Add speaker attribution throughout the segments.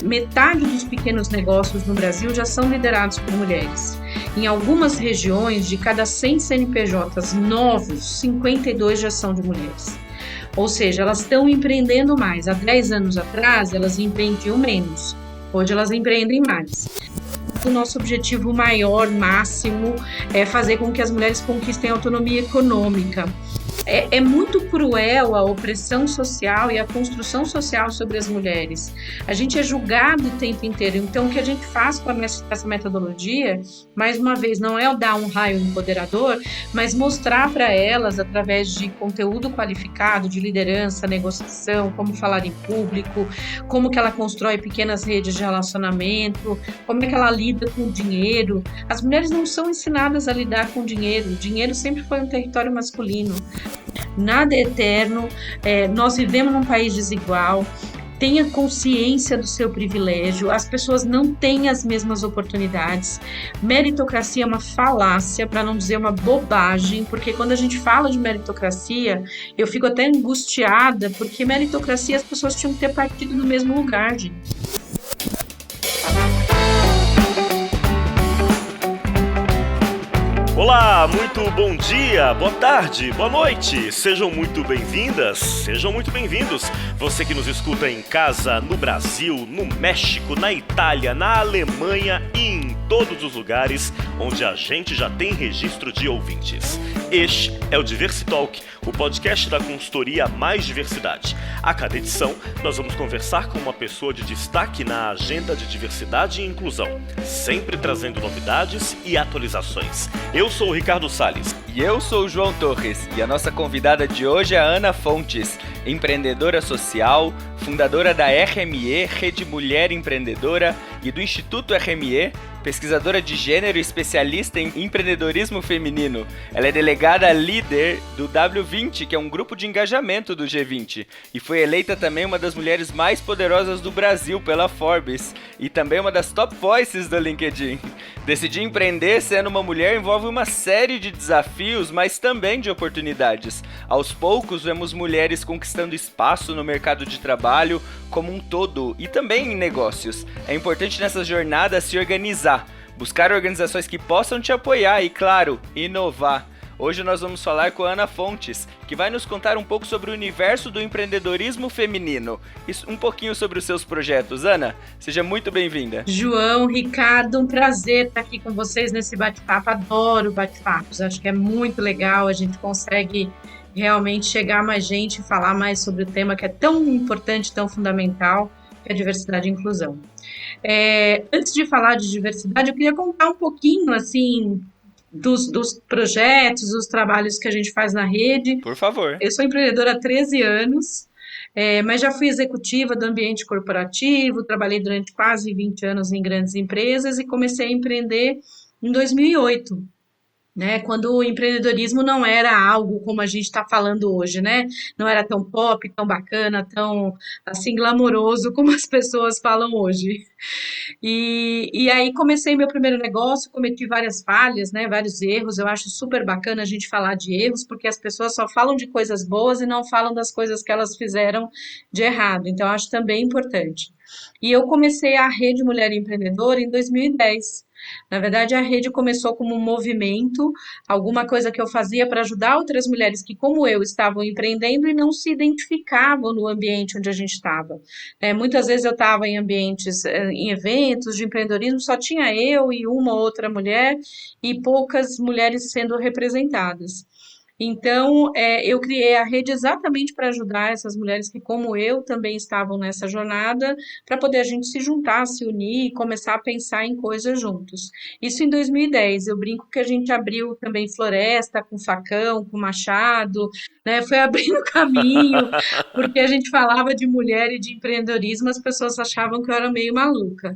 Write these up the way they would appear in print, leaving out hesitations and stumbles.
Speaker 1: Metade dos pequenos negócios no Brasil já são liderados por mulheres. Em algumas regiões, de cada 100 CNPJs novos, 52 já são de mulheres. Ou seja, elas estão empreendendo mais. Há 10 anos atrás, elas empreendiam menos. Hoje, elas empreendem mais. O nosso objetivo maior, máximo, é fazer com que as mulheres conquistem autonomia econômica. É muito cruel a opressão social e a construção social sobre as mulheres. A gente é julgado o tempo inteiro. Então, o que a gente faz com essa metodologia, mais uma vez, não é dar um raio empoderador, mas mostrar para elas, através de conteúdo qualificado, de liderança, negociação, como falar em público, como que ela constrói pequenas redes de relacionamento, como é que ela lida com o dinheiro. As mulheres não são ensinadas a lidar com o dinheiro. O dinheiro sempre foi um território masculino. Nada é eterno, nós vivemos num país desigual. Tenha consciência do seu privilégio, as pessoas não têm as mesmas oportunidades. Meritocracia é uma falácia, para não dizer uma bobagem, porque quando a gente fala de meritocracia, eu fico até angustiada, porque meritocracia as pessoas tinham que ter partido do mesmo lugar, gente.
Speaker 2: Olá, muito bom dia, boa tarde, boa noite, sejam muito bem-vindas, sejam muito bem-vindos. Você que nos escuta em casa, no Brasil, no México, na Itália, na Alemanha e em todos os lugares onde a gente já tem registro de ouvintes. Este é o Diversitalk, o podcast da consultoria Mais Diversidade. A cada edição, nós vamos conversar com uma pessoa de destaque na agenda de diversidade e inclusão, sempre trazendo novidades e atualizações. Eu sou o Ricardo Salles.
Speaker 3: E eu sou o João Torres, e a nossa convidada de hoje é a Ana Fontes, empreendedora social, fundadora da RME, Rede Mulher Empreendedora, e do Instituto RME, pesquisadora de gênero e especialista em empreendedorismo feminino. Ela é delegada líder do W20, que é um grupo de engajamento do G20, e foi eleita também uma das mulheres mais poderosas do Brasil pela Forbes, e também uma das top voices do LinkedIn. Decidir empreender sendo uma mulher envolve uma série de desafios, mas também de oportunidades. Aos poucos, vemos mulheres conquistando espaço no mercado de trabalho como um todo e também em negócios. É importante nessa jornada se organizar, buscar organizações que possam te apoiar e, claro, inovar. Hoje nós vamos falar com a Ana Fontes, que vai nos contar um pouco sobre o universo do empreendedorismo feminino e um pouquinho sobre os seus projetos. Ana, seja muito bem-vinda.
Speaker 1: João, Ricardo, um prazer estar aqui com vocês nesse bate-papo. Adoro bate-papos, acho que é muito legal, a gente consegue realmente chegar a mais gente e falar mais sobre o tema que é tão importante, tão fundamental, que é a diversidade e inclusão. Antes de falar de diversidade, eu queria contar um pouquinho, assim, dos projetos, dos trabalhos que a gente faz na rede.
Speaker 3: Por favor.
Speaker 1: Eu sou empreendedora há 13 anos, mas já fui executiva do ambiente corporativo, trabalhei durante quase 20 anos em grandes empresas e comecei a empreender em 2008. Né, quando o empreendedorismo não era algo como a gente está falando hoje, né? Não era tão pop, tão bacana, tão assim glamouroso como as pessoas falam hoje. E aí comecei meu primeiro negócio, cometi várias falhas, né? Vários erros. Eu acho super bacana a gente falar de erros, porque as pessoas só falam de coisas boas e não falam das coisas que elas fizeram de errado. Então, eu acho também importante. E eu comecei a Rede Mulher Empreendedora em 2010. Na verdade, a rede começou como um movimento, alguma coisa que eu fazia para ajudar outras mulheres que, como eu, estavam empreendendo e não se identificavam no ambiente onde a gente estava. Muitas vezes eu estava em ambientes, em eventos de empreendedorismo, só tinha eu e uma outra mulher e poucas mulheres sendo representadas. Então, eu criei a rede exatamente para ajudar essas mulheres que, como eu, também estavam nessa jornada, para poder a gente se juntar, se unir e começar a pensar em coisas juntos. Isso em 2010. Eu brinco que a gente abriu também floresta com facão, com machado, né? Foi abrindo caminho, porque a gente falava de mulher e de empreendedorismo, as pessoas achavam que eu era meio maluca.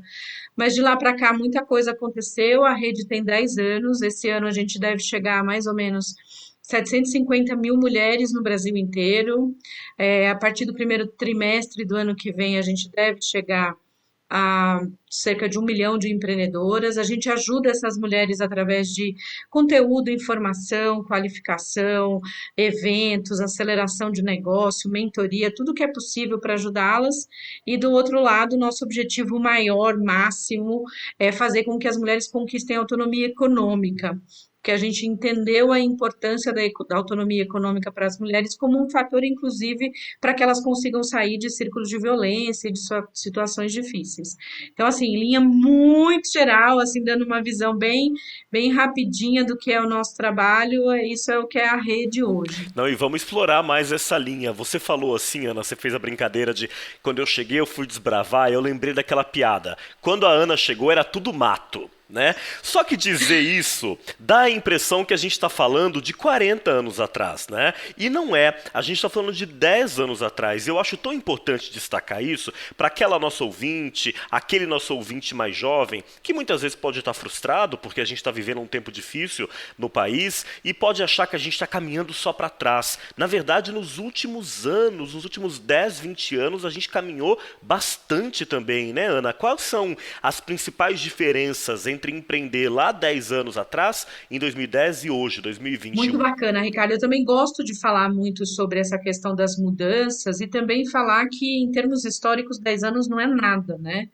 Speaker 1: Mas de lá para cá muita coisa aconteceu, a rede tem 10 anos, esse ano a gente deve chegar a mais ou menos 750 mil mulheres no Brasil inteiro. A partir do primeiro trimestre do ano que vem, a gente deve chegar a cerca de 1 milhão de empreendedoras. A gente ajuda essas mulheres através de conteúdo, informação, qualificação, eventos, aceleração de negócio, mentoria, tudo que é possível para ajudá-las. E do outro lado, nosso objetivo maior, máximo, é fazer com que as mulheres conquistem autonomia econômica, que a gente entendeu a importância da autonomia econômica para as mulheres como um fator, inclusive, para que elas consigam sair de círculos de violência e de situações difíceis. Então, assim, em linha muito geral, assim, dando uma visão bem rapidinha do que é o nosso trabalho, isso é o que é a rede hoje.
Speaker 2: Não, e vamos explorar mais essa linha. Você falou assim, Ana, você fez a brincadeira de quando eu cheguei eu fui desbravar, eu lembrei daquela piada. Quando a Ana chegou era tudo mato. Né? Só que dizer isso dá a impressão que a gente está falando de 40 anos atrás, né? E não é, a gente está falando de 10 anos atrás. Eu acho tão importante destacar isso para aquela nossa ouvinte, aquele nosso ouvinte mais jovem, que muitas vezes pode estar frustrado porque a gente está vivendo um tempo difícil no país e pode achar que a gente está caminhando só para trás. Na verdade, nos últimos anos, nos últimos 10, 20 anos, a gente caminhou bastante também, né, Ana? Quais são as principais diferenças entre empreender lá 10 anos atrás, em 2010 e hoje, 2021.
Speaker 1: Muito bacana, Ricardo. Eu também gosto de falar muito sobre essa questão das mudanças e também falar que, em termos históricos, 10 anos não é nada, né?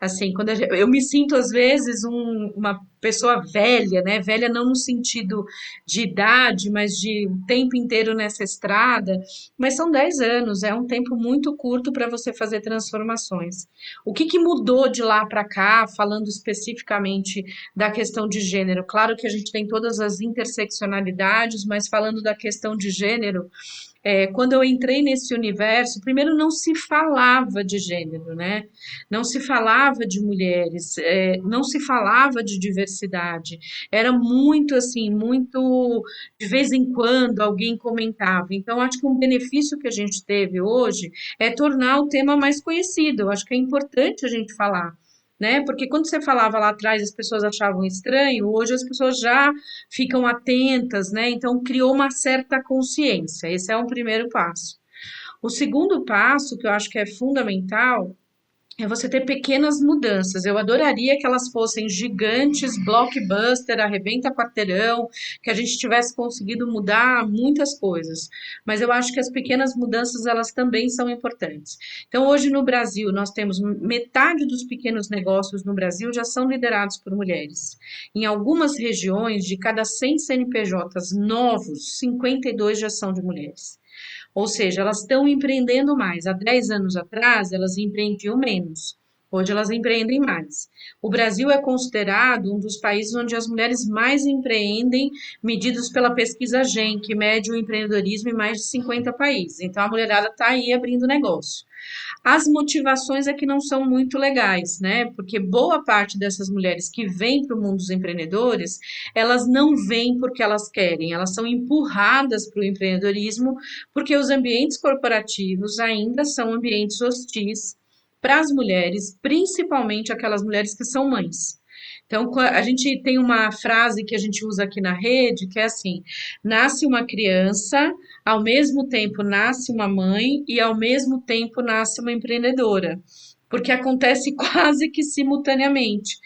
Speaker 1: Assim, quando eu me sinto, às vezes, uma pessoa velha, né? Velha não no sentido de idade, mas de tempo inteiro nessa estrada. Mas são 10 anos, é um tempo muito curto para você fazer transformações. O que mudou de lá para cá, falando especificamente da questão de gênero? Claro que a gente tem todas as interseccionalidades, mas falando da questão de gênero, quando eu entrei nesse universo, primeiro não se falava de gênero, né? Não se falava de mulheres, não se falava de diversidade. Era muito assim, muito de vez em quando alguém comentava. Então, acho que um benefício que a gente teve hoje é tornar o tema mais conhecido. Eu acho que é importante a gente falar. Né? Porque quando você falava lá atrás, as pessoas achavam estranho, hoje as pessoas já ficam atentas, né? Então criou uma certa consciência. Esse é um primeiro passo. O segundo passo, que eu acho que é fundamental, é você ter pequenas mudanças. Eu adoraria que elas fossem gigantes, blockbuster, arrebenta quarteirão, que a gente tivesse conseguido mudar muitas coisas. Mas eu acho que as pequenas mudanças, elas também são importantes. Então, hoje no Brasil, nós temos metade dos pequenos negócios no Brasil já são liderados por mulheres. Em algumas regiões, de cada 100 CNPJs novos, 52 já são de mulheres. Ou seja, elas estão empreendendo mais. Há 10 anos atrás, elas empreendiam menos. Hoje, elas empreendem mais. O Brasil é considerado um dos países onde as mulheres mais empreendem, medidos pela pesquisa GEM, que mede o empreendedorismo em mais de 50 países. Então, a mulherada está aí abrindo negócio. As motivações é que não são muito legais, né? Porque boa parte dessas mulheres que vêm para o mundo dos empreendedores, elas não vêm porque elas querem, elas são empurradas para o empreendedorismo porque os ambientes corporativos ainda são ambientes hostis para as mulheres, principalmente aquelas mulheres que são mães. Então, a gente tem uma frase que a gente usa aqui na rede, que é assim: nasce uma criança, ao mesmo tempo nasce uma mãe e ao mesmo tempo nasce uma empreendedora. Porque acontece quase que simultaneamente.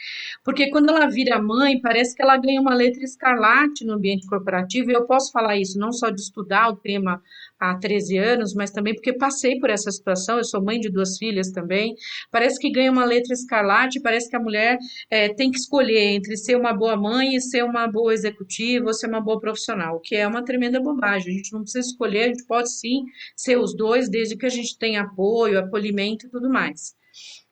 Speaker 1: Porque quando ela vira mãe, parece que ela ganha uma letra escarlate no ambiente corporativo, e eu posso falar isso não só de estudar o tema há 13 anos, mas também porque passei por essa situação, eu sou mãe de 2 filhas também. Parece que ganha uma letra escarlate, parece que a mulher tem que escolher entre ser uma boa mãe e ser uma boa executiva ou ser uma boa profissional, o que é uma tremenda bobagem. A gente não precisa escolher, a gente pode sim ser os dois, desde que a gente tenha apoio, acolhimento e tudo mais.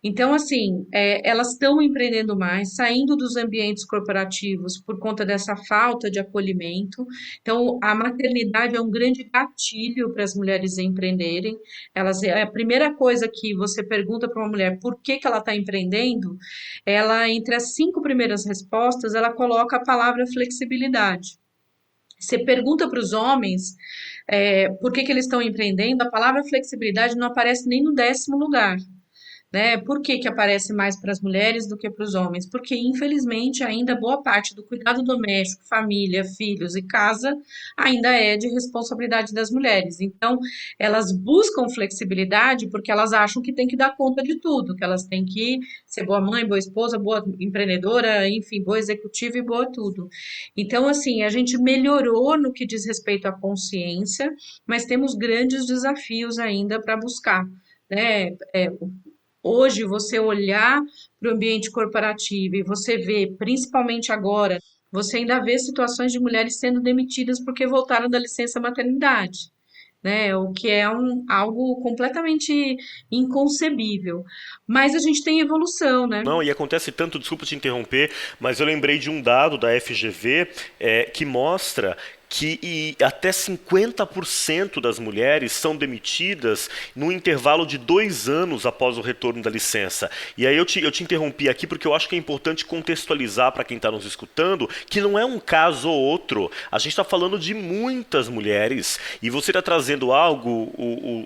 Speaker 1: Então, assim, elas estão empreendendo mais, saindo dos ambientes corporativos por conta dessa falta de acolhimento. Então, a maternidade é um grande gatilho para as mulheres empreenderem. A primeira coisa que você pergunta para uma mulher por que ela está empreendendo, ela, entre as 5 primeiras respostas, ela coloca a palavra flexibilidade. Você pergunta para os homens por que eles estão empreendendo, a palavra flexibilidade não aparece nem no 10º lugar. né? Por que que aparece mais para as mulheres do que para os homens? Porque, infelizmente, ainda boa parte do cuidado doméstico, família, filhos e casa, ainda é de responsabilidade das mulheres. Então, elas buscam flexibilidade porque elas acham que tem que dar conta de tudo, que elas têm que ser boa mãe, boa esposa, boa empreendedora, enfim, boa executiva e boa tudo. Então, assim, a gente melhorou no que diz respeito à consciência, mas temos grandes desafios ainda para buscar, né? Hoje, você olhar para o ambiente corporativo e você vê, principalmente agora, você ainda vê situações de mulheres sendo demitidas porque voltaram da licença maternidade, né? O que é algo completamente inconcebível. Mas a gente tem evolução, né?
Speaker 2: Não, e acontece tanto, desculpa te interromper, mas eu lembrei de um dado da FGV que mostra que até 50% das mulheres são demitidas no intervalo de 2 anos após o retorno da licença. E aí eu te interrompi aqui porque eu acho que é importante contextualizar para quem está nos escutando que não é um caso ou outro. A gente está falando de muitas mulheres e você está trazendo algo,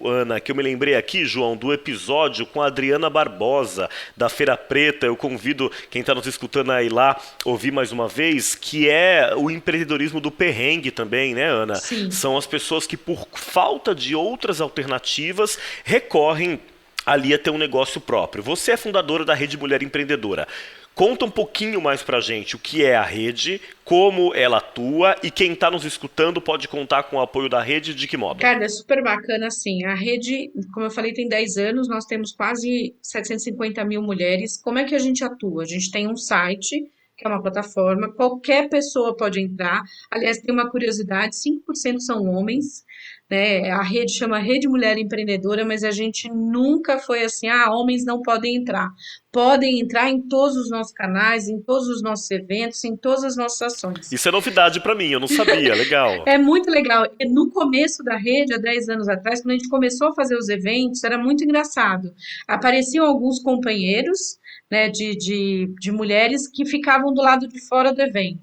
Speaker 2: Ana, que eu me lembrei aqui, João, do episódio com a Adriana Barbosa, da Feira Preta. Eu convido quem está nos escutando a ir lá ouvir mais uma vez, que é o empreendedorismo do perrengue também, né, Ana?
Speaker 1: Sim.
Speaker 2: São as pessoas que, por falta de outras alternativas, recorrem ali a ter um negócio próprio. Você é fundadora da Rede Mulher Empreendedora. Conta um pouquinho mais pra gente o que é a rede, como ela atua e quem está nos escutando pode contar com o apoio da rede de que modo?
Speaker 1: Cara, é super bacana, assim. A rede, como eu falei, tem 10 anos, nós temos quase 750 mil mulheres. Como é que a gente atua? A gente tem um site, que é uma plataforma, qualquer pessoa pode entrar. Aliás, tem uma curiosidade: 5% são homens, né? A rede chama Rede Mulher Empreendedora, mas a gente nunca foi assim, homens não podem entrar. Podem entrar em todos os nossos canais, em todos os nossos eventos, em todas as nossas ações.
Speaker 2: Isso é novidade para mim, eu não sabia, legal.
Speaker 1: É muito legal. No começo da rede, há 10 anos atrás, quando a gente começou a fazer os eventos, era muito engraçado. Apareciam alguns companheiros, né, de mulheres que ficavam do lado de fora do evento.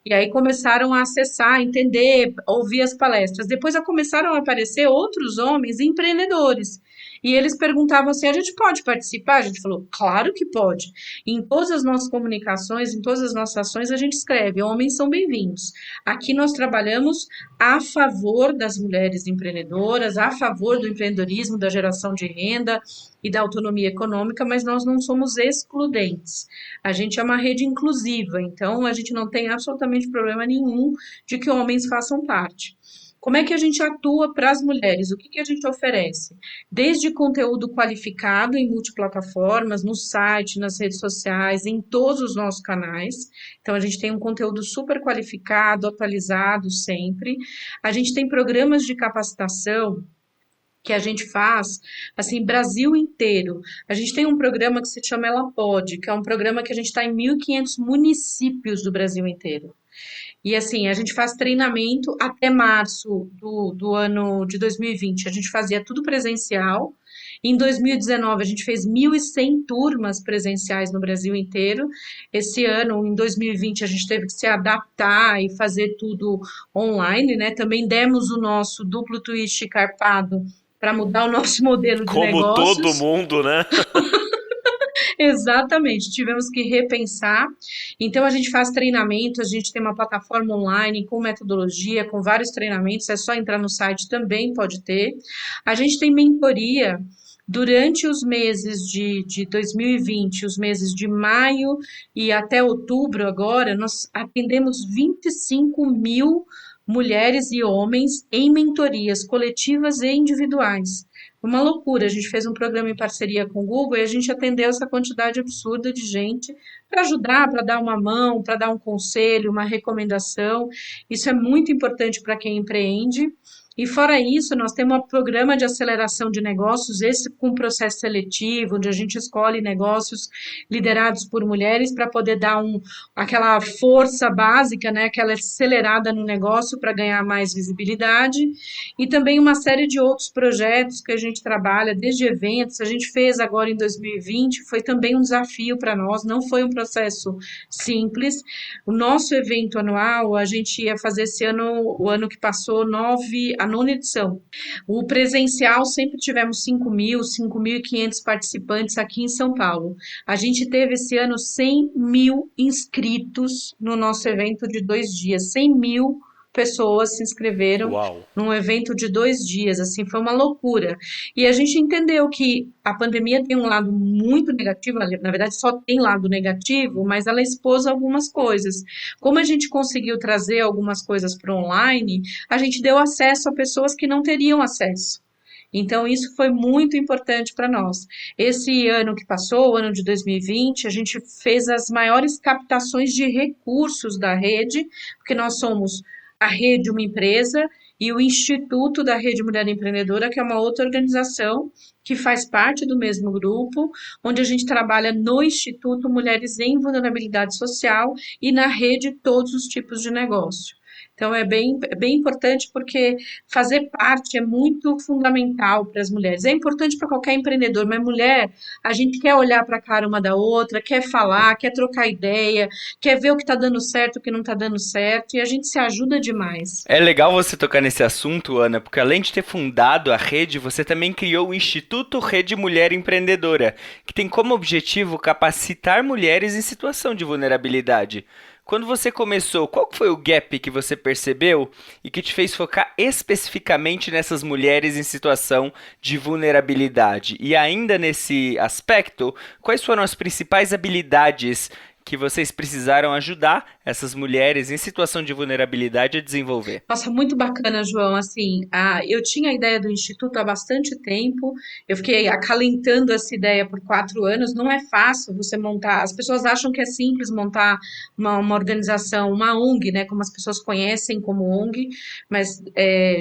Speaker 1: E aí começaram a acessar, entender, ouvir as palestras. Depois começaram a aparecer outros homens empreendedores. E eles perguntavam assim: a gente pode participar? A gente falou: claro que pode. Em todas as nossas comunicações, em todas as nossas ações, a gente escreve: homens são bem-vindos. Aqui nós trabalhamos a favor das mulheres empreendedoras, a favor do empreendedorismo, da geração de renda e da autonomia econômica, mas nós não somos excludentes. A gente é uma rede inclusiva, então a gente não tem absolutamente problema nenhum de que homens façam parte. Como é que a gente atua para as mulheres? O que que a gente oferece? Desde conteúdo qualificado em multiplataformas, no site, nas redes sociais, em todos os nossos canais. Então, a gente tem um conteúdo super qualificado, atualizado sempre. A gente tem programas de capacitação que a gente faz, assim, Brasil inteiro. A gente tem um programa que se chama Ela Pode, que é um programa que a gente está em 1.500 municípios do Brasil inteiro. E assim, a gente faz treinamento até março do ano de 2020. A gente fazia tudo presencial. Em 2019, a gente fez 1.100 turmas presenciais no Brasil inteiro. Esse ano, em 2020, a gente teve que se adaptar e fazer tudo online, né? Também demos o nosso duplo twist carpado para mudar o nosso modelo de
Speaker 2: Como
Speaker 1: negócios.
Speaker 2: todo mundo, né?
Speaker 1: Exatamente, tivemos que repensar. Então, a gente faz treinamento, a gente tem uma plataforma online com metodologia, com vários treinamentos, é só entrar no site, também pode ter. A gente tem mentoria durante os meses de 2020, os meses de maio e até outubro agora, nós atendemos 25 mil mulheres e homens em mentorias coletivas e individuais. Uma loucura, a gente fez um programa em parceria com o Google e a gente atendeu essa quantidade absurda de gente para ajudar, para dar uma mão, para dar um conselho, uma recomendação. Isso é muito importante para quem empreende. E fora isso, nós temos um programa de aceleração de negócios, esse com processo seletivo, onde a gente escolhe negócios liderados por mulheres para poder dar aquela força básica, né, aquela acelerada no negócio para ganhar mais visibilidade. E também uma série de outros projetos que a gente trabalha, desde eventos, a gente fez agora em 2020, foi também um desafio para nós, não foi um processo simples. O nosso evento anual, a gente ia fazer esse ano, o ano que passou, a nona edição. O presencial sempre tivemos 5.500 participantes aqui em São Paulo. A gente teve esse ano 100 mil inscritos no nosso evento de 2 dias, 100 mil pessoas se inscreveram
Speaker 2: Uau!
Speaker 1: num evento de 2 dias, assim, foi uma loucura. E a gente entendeu que a pandemia tem um lado muito negativo, na verdade só tem lado negativo, mas ela expôs algumas coisas. Como a gente conseguiu trazer algumas coisas para online, a gente deu acesso a pessoas que não teriam acesso. Então, isso foi muito importante para nós. Esse ano que passou, o ano de 2020, a gente fez as maiores captações de recursos da rede, porque nós somos a Rede Uma Empresa e o Instituto da Rede Mulher Empreendedora, que é uma outra organização que faz parte do mesmo grupo, onde a gente trabalha no Instituto Mulheres em Vulnerabilidade Social e na rede todos os tipos de negócio. Então, é bem importante porque fazer parte é muito fundamental para as mulheres. É importante para qualquer empreendedor, mas mulher, a gente quer olhar para a cara uma da outra, quer falar, quer trocar ideia, quer ver o que está dando certo, o que não está dando certo, e a gente se ajuda demais.
Speaker 3: É legal você tocar nesse assunto, Ana, porque além de ter fundado a rede, você também criou o Instituto Rede Mulher Empreendedora, que tem como objetivo capacitar mulheres em situação de vulnerabilidade. Quando você começou, qual foi o gap que você percebeu e que te fez focar especificamente nessas mulheres em situação de vulnerabilidade? E ainda nesse aspecto, quais foram as principais habilidades que vocês precisaram ajudar essas mulheres em situação de vulnerabilidade a desenvolver?
Speaker 1: Nossa, muito bacana, João. Assim, eu tinha a ideia do Instituto há bastante tempo, eu fiquei acalentando essa ideia por 4 anos. Não é fácil você montar, as pessoas acham que é simples montar uma organização, uma ONG, né, como as pessoas conhecem como ONG, mas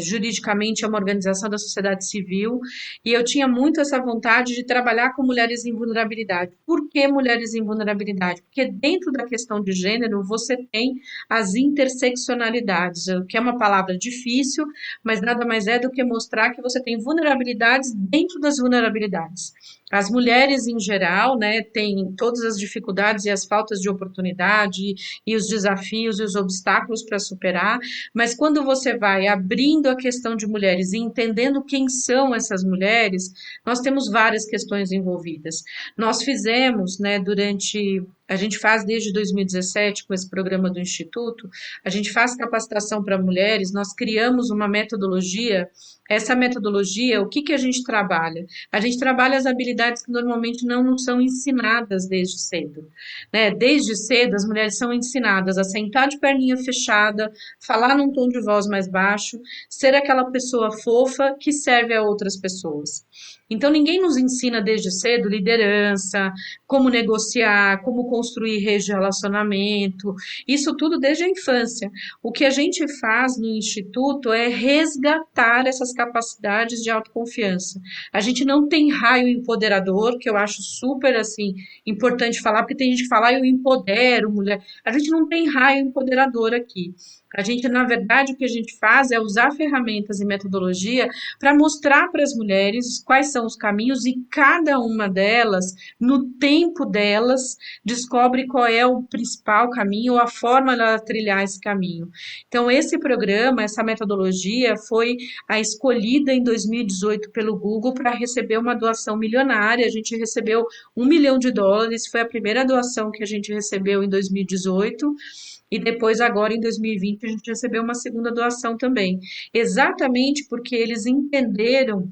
Speaker 1: juridicamente é uma organização da sociedade civil, e eu tinha muito essa vontade de trabalhar com mulheres em vulnerabilidade. Por que mulheres em vulnerabilidade? Porque dentro da questão de gênero, você tem as interseccionalidades, que é uma palavra difícil, mas nada mais é do que mostrar que você tem vulnerabilidades dentro das vulnerabilidades. As mulheres, em geral, né, têm todas as dificuldades e as faltas de oportunidade e os desafios e os obstáculos para superar, mas quando você vai abrindo a questão de mulheres e entendendo quem são essas mulheres, nós temos várias questões envolvidas. Nós fizemos, né, a gente faz desde 2017 com esse programa do Instituto, a gente faz capacitação para mulheres, nós criamos uma metodologia. Essa metodologia, o que a gente trabalha? A gente trabalha as habilidades que normalmente não são ensinadas desde cedo, né? Desde cedo, as mulheres são ensinadas a sentar de perninha fechada, falar num tom de voz mais baixo, ser aquela pessoa fofa que serve a outras pessoas. Então, ninguém nos ensina desde cedo liderança, como negociar, como construir rede de relacionamento, isso tudo desde a infância. O que a gente faz no Instituto é resgatar essas capacidades de autoconfiança. A gente não tem raio empoderador, que eu acho super, assim, importante falar, porque tem gente que fala, eu empodero mulher. A gente não tem raio empoderador aqui. A gente, na verdade, o que a gente faz é usar ferramentas e metodologia para mostrar para as mulheres quais são os caminhos e cada uma delas, no tempo delas, descobre qual é o principal caminho ou a forma de ela trilhar esse caminho. Então, esse programa, essa metodologia foi a escolhida em 2018 pelo Google para receber uma doação milionária. A gente recebeu $1 milhão, foi a primeira doação que a gente recebeu em 2018. E depois, agora, em 2020, a gente recebeu uma segunda doação também. Exatamente porque eles entenderam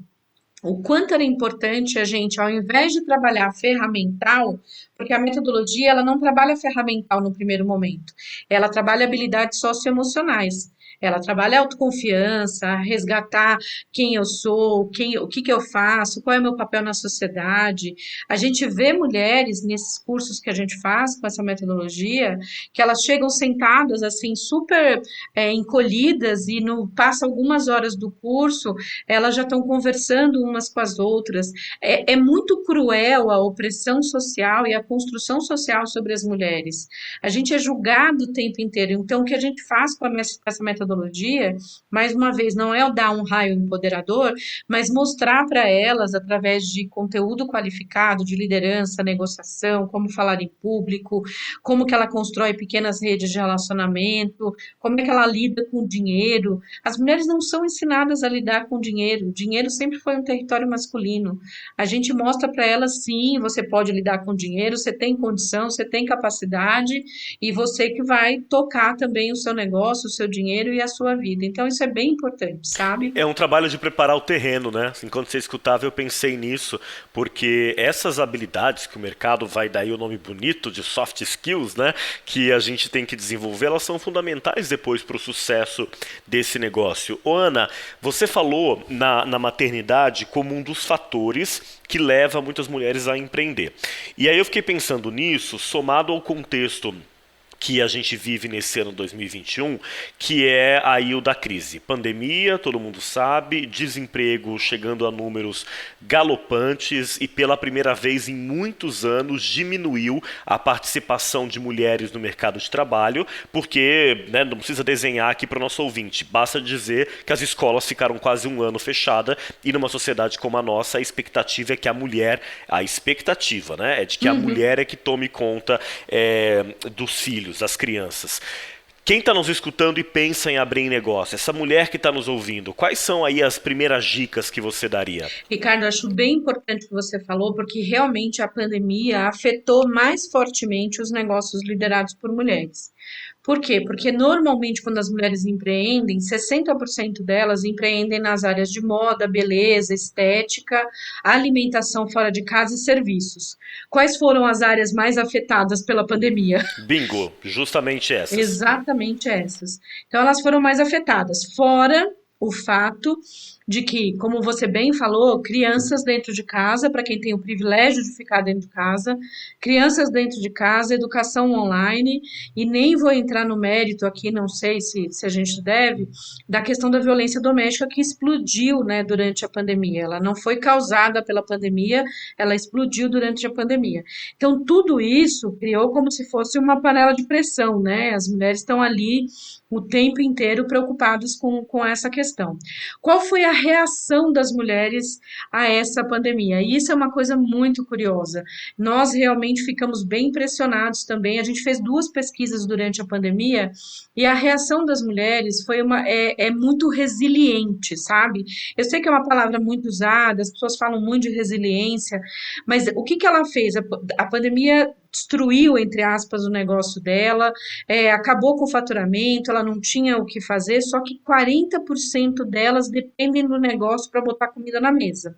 Speaker 1: o quanto era importante a gente, ao invés de trabalhar ferramental, porque a metodologia ela não trabalha ferramental no primeiro momento, ela trabalha habilidades socioemocionais. Ela trabalha autoconfiança, resgatar quem eu sou, o que eu faço, qual é o meu papel na sociedade. A gente vê mulheres nesses cursos que a gente faz com essa metodologia, que elas chegam sentadas assim, super encolhidas e passa algumas horas do curso, elas já estão conversando umas com as outras. É muito cruel a opressão social e a construção social sobre as mulheres. A gente é julgado o tempo inteiro. Então, o que a gente faz com essa metodologia metodologia, mais uma vez, não é o dar um raio empoderador, mas mostrar para elas, através de conteúdo qualificado, de liderança, negociação, como falar em público, como que ela constrói pequenas redes de relacionamento, como é que ela lida com o dinheiro. As mulheres não são ensinadas a lidar com dinheiro. O dinheiro sempre foi um território masculino. A gente mostra para elas, sim, você pode lidar com dinheiro, você tem condição, você tem capacidade, e você que vai tocar também o seu negócio, o seu dinheiro e a sua vida. Então, isso é bem importante, sabe?
Speaker 2: É um trabalho de preparar o terreno, né? Enquanto você escutava, eu pensei nisso, porque essas habilidades que o mercado vai dar aí o nome bonito de soft skills, né? Que a gente tem que desenvolver, elas são fundamentais depois para o sucesso desse negócio. Ô, Ana, você falou na maternidade como um dos fatores que leva muitas mulheres a empreender. E aí eu fiquei pensando nisso, somado ao contexto que a gente vive nesse ano 2021, que é aí o da crise. Pandemia, todo mundo sabe, desemprego chegando a números galopantes e pela primeira vez em muitos anos diminuiu a participação de mulheres no mercado de trabalho, porque, né, não precisa desenhar aqui para o nosso ouvinte, basta dizer que as escolas ficaram quase um ano fechadas e numa sociedade como a nossa, a expectativa é que a expectativa, né, é de que a mulher é que tome conta dos filhos, das crianças. Quem está nos escutando e pensa em abrir negócio, essa mulher que está nos ouvindo, quais são aí as primeiras dicas que você daria?
Speaker 1: Ricardo, acho bem importante o que você falou, porque realmente a pandemia afetou mais fortemente os negócios liderados por mulheres. Por quê? Porque normalmente quando as mulheres empreendem, 60% delas empreendem nas áreas de moda, beleza, estética, alimentação fora de casa e serviços. Quais foram as áreas mais afetadas pela pandemia?
Speaker 2: Bingo, justamente essas.
Speaker 1: Exatamente essas. Então elas foram mais afetadas, fora o fato de que, como você bem falou, crianças dentro de casa, para quem tem o privilégio de ficar dentro de casa, crianças dentro de casa, educação online, e nem vou entrar no mérito aqui, não sei se a gente deve, da questão da violência doméstica que explodiu, né, durante a pandemia. Ela não foi causada pela pandemia, ela explodiu durante a pandemia. Então, tudo isso criou como se fosse uma panela de pressão, né? As mulheres estão ali o tempo inteiro preocupados com essa questão. Qual foi a reação das mulheres a essa pandemia? E isso é uma coisa muito curiosa. Nós realmente ficamos bem impressionados também. A gente fez 2 pesquisas durante a pandemia e a reação das mulheres foi muito resiliente, sabe? Eu sei que é uma palavra muito usada, as pessoas falam muito de resiliência, mas o que ela fez? A pandemia destruiu, entre aspas, o negócio dela, acabou com o faturamento, ela não tinha o que fazer, só que 40% delas dependem do negócio para botar comida na mesa.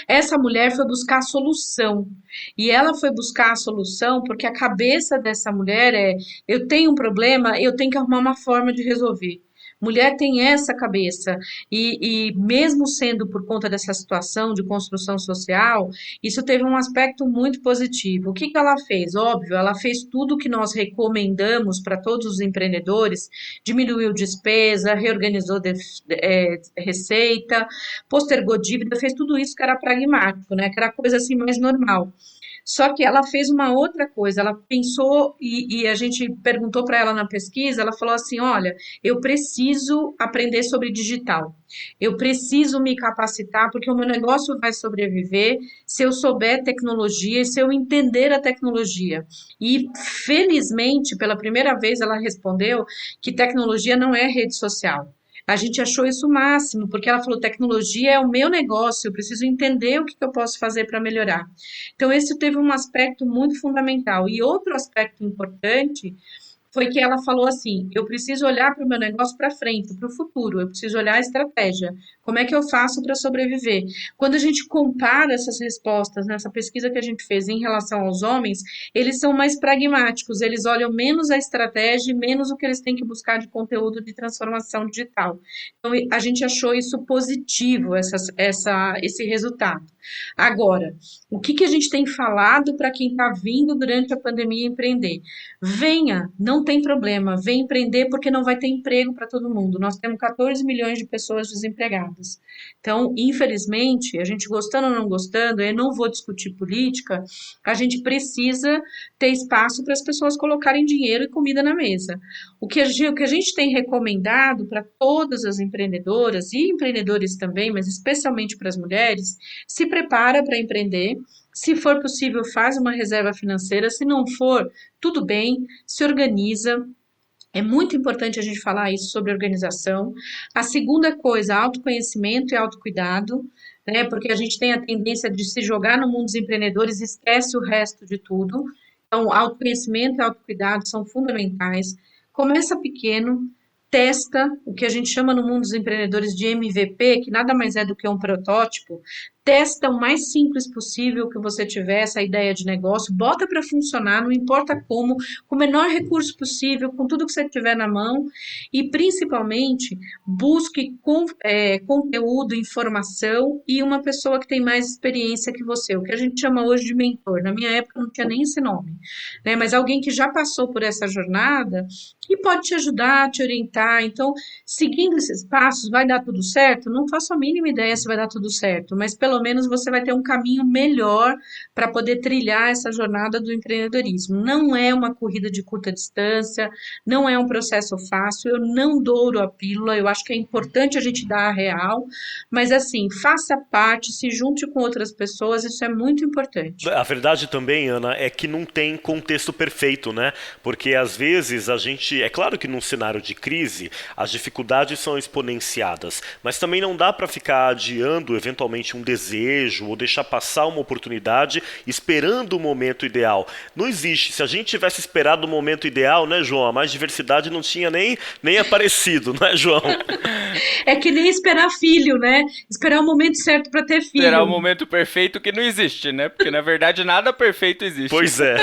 Speaker 1: Essa mulher foi buscar a solução, e ela foi buscar a solução porque a cabeça dessa mulher eu tenho um problema, eu tenho que arrumar uma forma de resolver. Mulher tem essa cabeça, e mesmo sendo por conta dessa situação de construção social, isso teve um aspecto muito positivo. O que ela fez? Óbvio, ela fez tudo o que nós recomendamos para todos os empreendedores, diminuiu despesa, reorganizou receita, postergou dívida, fez tudo isso que era pragmático, né? Que era coisa assim mais normal. Só que ela fez uma outra coisa, ela pensou, e a gente perguntou para ela na pesquisa, ela falou assim, olha, eu preciso aprender sobre digital, eu preciso me capacitar, porque o meu negócio vai sobreviver se eu souber tecnologia e se eu entender a tecnologia. E, felizmente, pela primeira vez ela respondeu que tecnologia não é rede social. A gente achou isso o máximo, porque ela falou, tecnologia é o meu negócio, eu preciso entender o que eu posso fazer para melhorar. Então, esse teve um aspecto muito fundamental. E outro aspecto importante foi que ela falou assim, eu preciso olhar para o meu negócio para frente, para o futuro, eu preciso olhar a estratégia, como é que eu faço para sobreviver? Quando a gente compara essas respostas nessa pesquisa que a gente fez em relação aos homens, eles são mais pragmáticos, eles olham menos a estratégia e menos o que eles têm que buscar de conteúdo de transformação digital. Então, a gente achou isso positivo, esse resultado. Agora, o que a gente tem falado para quem está vindo durante a pandemia empreender? Venha, não tem problema, vem empreender porque não vai ter emprego para todo mundo. Nós temos 14 milhões de pessoas desempregadas. Então, infelizmente, a gente gostando ou não gostando, eu não vou discutir política, a gente precisa ter espaço para as pessoas colocarem dinheiro e comida na mesa. O que a gente tem recomendado para todas as empreendedoras e empreendedores também, mas especialmente para as mulheres, se prepara para empreender. Se for possível, faz uma reserva financeira. Se não for, tudo bem, se organiza. É muito importante a gente falar isso sobre organização. A segunda coisa, autoconhecimento e autocuidado, né? Porque a gente tem a tendência de se jogar no mundo dos empreendedores e esquece o resto de tudo. Então, autoconhecimento e autocuidado são fundamentais. Começa pequeno, testa o que a gente chama no mundo dos empreendedores de MVP, que nada mais é do que um protótipo. Testa o mais simples possível que você tiver essa ideia de negócio, bota para funcionar, não importa como, com o menor recurso possível, com tudo que você tiver na mão e principalmente busque conteúdo, informação e uma pessoa que tem mais experiência que você, o que a gente chama hoje de mentor. Na minha época não tinha nem esse nome, né? Mas alguém que já passou por essa jornada e pode te ajudar, te orientar. Então, seguindo esses passos, vai dar tudo certo? Não faço a mínima ideia se vai dar tudo certo, mas pelo menos você vai ter um caminho melhor para poder trilhar essa jornada do empreendedorismo. Não é uma corrida de curta distância, não é um processo fácil, eu não douro a pílula, eu acho que é importante a gente dar a real, mas assim, faça parte, se junte com outras pessoas, isso é muito importante.
Speaker 2: A verdade também, Ana, é que não tem contexto perfeito, né? Porque às vezes a gente, é claro que num cenário de crise, as dificuldades são exponenciadas, mas também não dá para ficar adiando eventualmente um desejo ou deixar passar uma oportunidade esperando o momento ideal. Não existe. Se a gente tivesse esperado o momento ideal, né, João? A mais diversidade não tinha nem aparecido, né, João?
Speaker 1: É que nem esperar filho, né? Esperar o momento certo para ter filho.
Speaker 3: Esperar o momento perfeito que não existe, né? Porque, na verdade, nada perfeito existe.
Speaker 2: Pois é.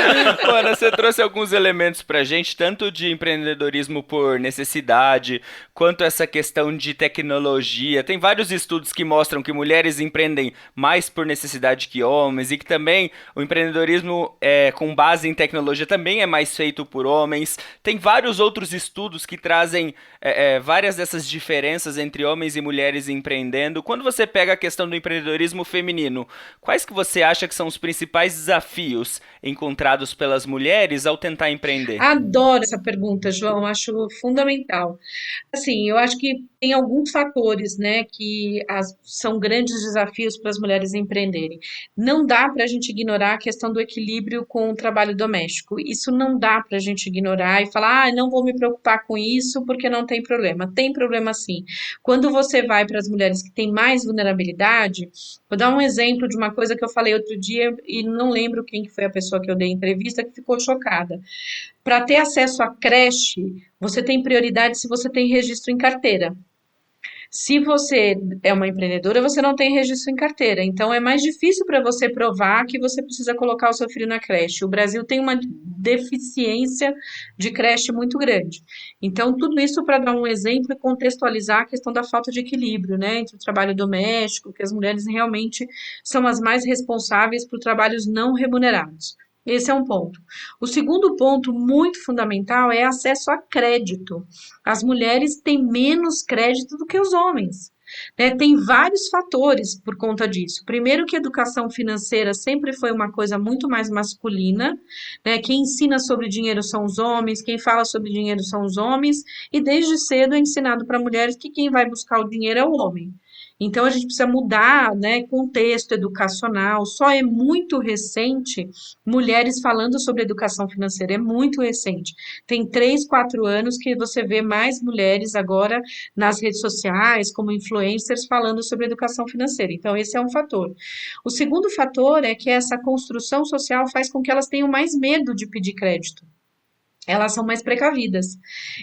Speaker 3: Ana, você trouxe alguns elementos pra gente, tanto de empreendedorismo por necessidade, quanto essa questão de tecnologia. Tem vários estudos que mostram que mulheres empreendem mais por necessidade que homens e que também o empreendedorismo com base em tecnologia também é mais feito por homens. Tem vários outros estudos que trazem várias dessas diferenças entre homens e mulheres empreendendo. Quando você pega a questão do empreendedorismo feminino, quais que você acha que são os principais desafios encontrados pelas mulheres ao tentar empreender?
Speaker 1: Adoro essa pergunta, João, acho fundamental. Assim, eu acho que tem alguns fatores, né, que são grandes desafios para as mulheres empreenderem. Não dá para a gente ignorar a questão do equilíbrio com o trabalho doméstico. Isso não dá para a gente ignorar e falar, não vou me preocupar com isso porque não tem problema. Tem problema sim. Quando você vai para as mulheres que têm mais vulnerabilidade, vou dar um exemplo de uma coisa que eu falei outro dia e não lembro quem que foi a pessoa que eu dei entrevista que ficou chocada. Para ter acesso à creche, você tem prioridade se você tem registro em carteira. Se você é uma empreendedora, você não tem registro em carteira. Então, é mais difícil para você provar que você precisa colocar o seu filho na creche. O Brasil tem uma deficiência de creche muito grande. Então, tudo isso para dar um exemplo e contextualizar a questão da falta de equilíbrio, né, entre o trabalho doméstico, que as mulheres realmente são as mais responsáveis por trabalhos não remunerados. Esse é um ponto. O segundo ponto muito fundamental é acesso a crédito. As mulheres têm menos crédito do que os homens, né? Tem vários fatores por conta disso. Primeiro que a educação financeira sempre foi uma coisa muito mais masculina, né? Quem ensina sobre dinheiro são os homens, quem fala sobre dinheiro são os homens, e desde cedo é ensinado para mulheres que quem vai buscar o dinheiro é o homem. Então, a gente precisa mudar, né, contexto educacional. Só é muito recente mulheres falando sobre educação financeira, é muito recente. Tem 3, 4 anos que você vê mais mulheres agora nas redes sociais, como influencers, falando sobre educação financeira. Então, esse é um fator. O segundo fator é que essa construção social faz com que elas tenham mais medo de pedir crédito. Elas são mais precavidas,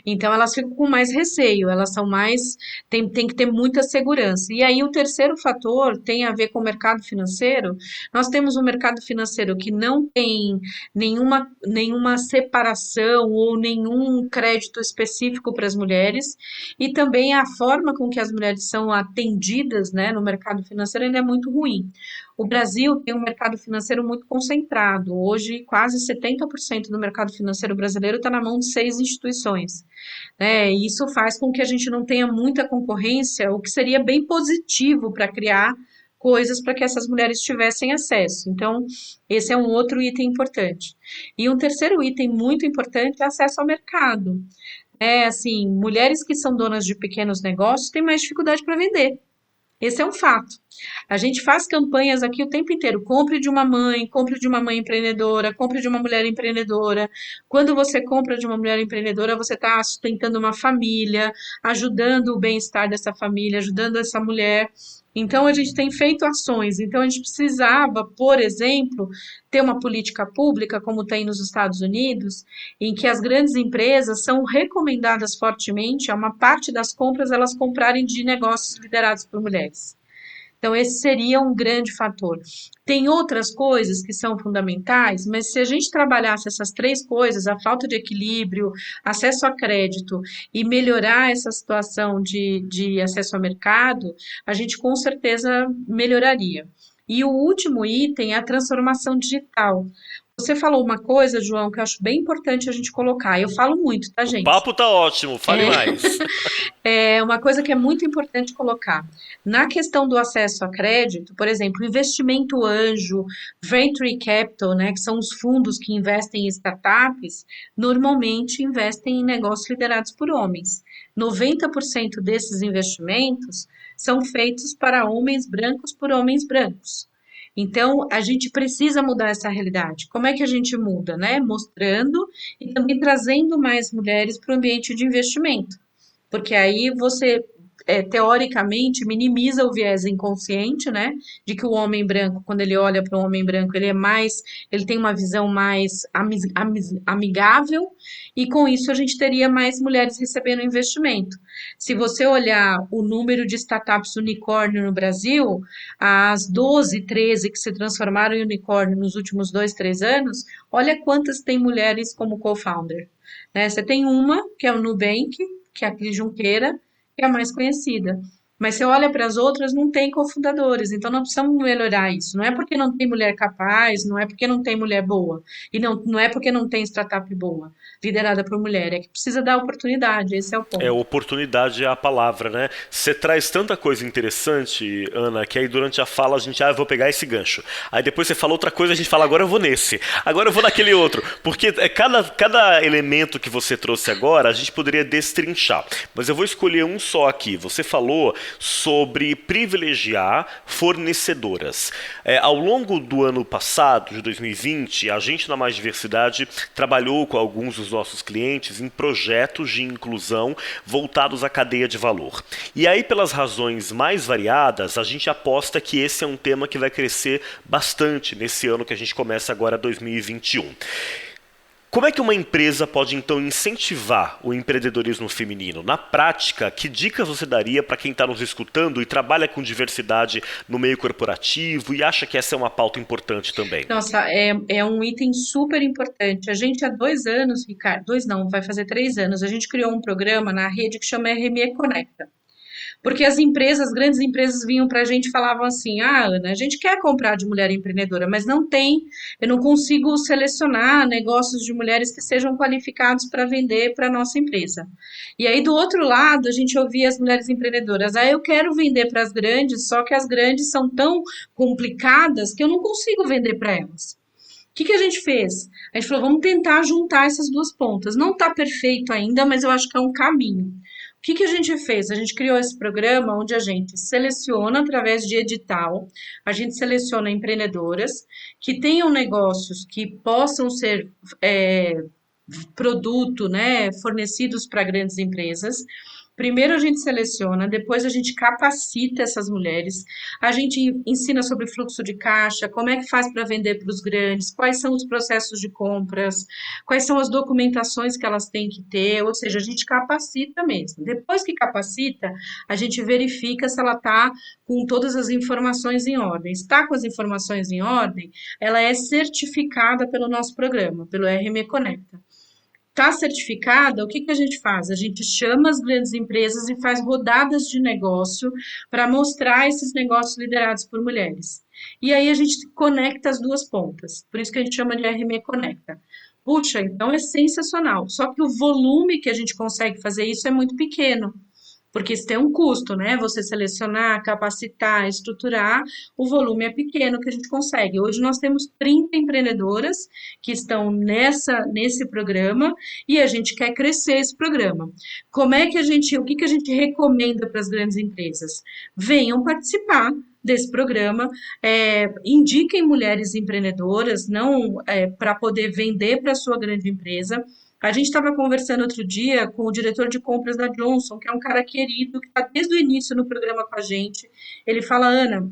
Speaker 1: então elas ficam com mais receio, elas são mais, tem que ter muita segurança. E aí o terceiro fator tem a ver com o mercado financeiro. Nós temos um mercado financeiro que não tem nenhuma separação ou nenhum crédito específico para as mulheres, e também a forma com que as mulheres são atendidas, né, no mercado financeiro ainda é muito ruim. O Brasil tem um mercado financeiro muito concentrado. Hoje, quase 70% do mercado financeiro brasileiro está na mão de 6 instituições, né? E isso faz com que a gente não tenha muita concorrência, o que seria bem positivo para criar coisas para que essas mulheres tivessem acesso. Então, esse é um outro item importante. E um terceiro item muito importante é acesso ao mercado. É assim, mulheres que são donas de pequenos negócios têm mais dificuldade para vender. Esse é um fato. A gente faz campanhas aqui o tempo inteiro. Compre de uma mãe empreendedora, compre de uma mulher empreendedora. Quando você compra de uma mulher empreendedora, você está sustentando uma família, ajudando o bem-estar dessa família, ajudando essa mulher. Então, a gente tem feito ações. Então, a gente precisava, por exemplo, ter uma política pública, como tem nos Estados Unidos, em que as grandes empresas são recomendadas fortemente a uma parte das compras elas comprarem de negócios liderados por mulheres. Então, esse seria um grande fator. Tem outras coisas que são fundamentais, mas se a gente trabalhasse essas 3 coisas, a falta de equilíbrio, acesso a crédito e melhorar essa situação de acesso ao mercado, a gente com certeza melhoraria. E o último item é a transformação digital. Você falou uma coisa, João, que eu acho bem importante a gente colocar. Eu falo muito, tá,
Speaker 2: O
Speaker 1: gente?
Speaker 2: papo tá ótimo, fale mais.
Speaker 1: É uma coisa que é muito importante colocar. Na questão do acesso a crédito, por exemplo, investimento anjo, venture capital, né, que são os fundos que investem em startups, normalmente investem em negócios liderados por homens. 90% desses investimentos são feitos para homens brancos por homens brancos. Então, a gente precisa mudar essa realidade. Como é que a gente muda, né? Mostrando e também trazendo mais mulheres para o ambiente de investimento. Porque aí você, teoricamente, minimiza o viés inconsciente, né? De que o homem branco, quando ele olha para o homem branco, ele tem uma visão mais amigável, e com isso a gente teria mais mulheres recebendo investimento. Se você olhar o número de startups unicórnio no Brasil, as 12, 13 que se transformaram em unicórnio nos últimos 2, 3 anos, olha quantas tem mulheres como co-founder, né? Você tem uma, que é o Nubank, que é a Cris Junqueira, que é a mais conhecida. Mas você olha para as outras, não tem cofundadores, então nós precisamos melhorar isso. Não é porque não tem mulher capaz, não é porque não tem mulher boa, e não é porque não tem startup boa, liderada por mulher, é que precisa dar oportunidade, esse é o ponto.
Speaker 2: Oportunidade é a palavra, né? Você traz tanta coisa interessante, Ana, que aí durante a fala a gente, eu vou pegar esse gancho. Aí depois você fala outra coisa, a gente fala, agora eu vou nesse, agora eu vou naquele outro. Porque cada elemento que você trouxe agora, a gente poderia destrinchar. Mas eu vou escolher um só aqui. Você falou sobre privilegiar fornecedoras. Ao longo do ano passado, de 2020, a gente na Mais Diversidade trabalhou com alguns dos nossos clientes em projetos de inclusão voltados à cadeia de valor. E aí, pelas razões mais variadas, a gente aposta que esse é um tema que vai crescer bastante nesse ano que a gente começa agora, 2021. Como é que uma empresa pode, então, incentivar o empreendedorismo feminino? Na prática, que dicas você daria para quem está nos escutando e trabalha com diversidade no meio corporativo e acha que essa é uma pauta importante também?
Speaker 1: Nossa, é um item super importante. A gente há 2 anos, Ricardo, 2 não, vai fazer 3 anos, a gente criou um programa na rede que chama RME Conecta. Porque as grandes empresas vinham para a gente e falavam assim, Ana, a gente quer comprar de mulher empreendedora, mas eu não consigo selecionar negócios de mulheres que sejam qualificados para vender para a nossa empresa. E aí, do outro lado, a gente ouvia as mulheres empreendedoras, eu quero vender para as grandes, só que as grandes são tão complicadas que eu não consigo vender para elas. O que a gente fez? A gente falou, vamos tentar juntar essas 2 pontas. Não está perfeito ainda, mas eu acho que é um caminho. O que a gente fez? A gente criou esse programa onde a gente seleciona através de edital, a gente seleciona empreendedoras que tenham negócios que possam ser produto, né, fornecidos para grandes empresas. Primeiro a gente seleciona, depois a gente capacita essas mulheres, a gente ensina sobre fluxo de caixa, como é que faz para vender para os grandes, quais são os processos de compras, quais são as documentações que elas têm que ter, ou seja, a gente capacita mesmo. Depois que capacita, a gente verifica se ela está com todas as informações em ordem. Está com as informações em ordem, ela é certificada pelo nosso programa, pelo RME Conecta. Está certificada, o que a gente faz? A gente chama as grandes empresas e faz rodadas de negócio para mostrar esses negócios liderados por mulheres. E aí a gente conecta as duas pontas. Por isso que a gente chama de RME Conecta. Puxa, então é sensacional. Só que o volume que a gente consegue fazer isso é muito pequeno. Porque isso tem um custo, né? Você selecionar, capacitar, estruturar, o volume é pequeno que a gente consegue. Hoje nós temos 30 empreendedoras que estão nesse programa e a gente quer crescer esse programa. O que que a gente recomenda para as grandes empresas? Venham participar desse programa, indiquem mulheres empreendedoras, não para poder vender para a sua grande empresa. A gente estava conversando outro dia com o diretor de compras da Johnson, que é um cara querido, que está desde o início no programa com a gente. Ele fala, Ana,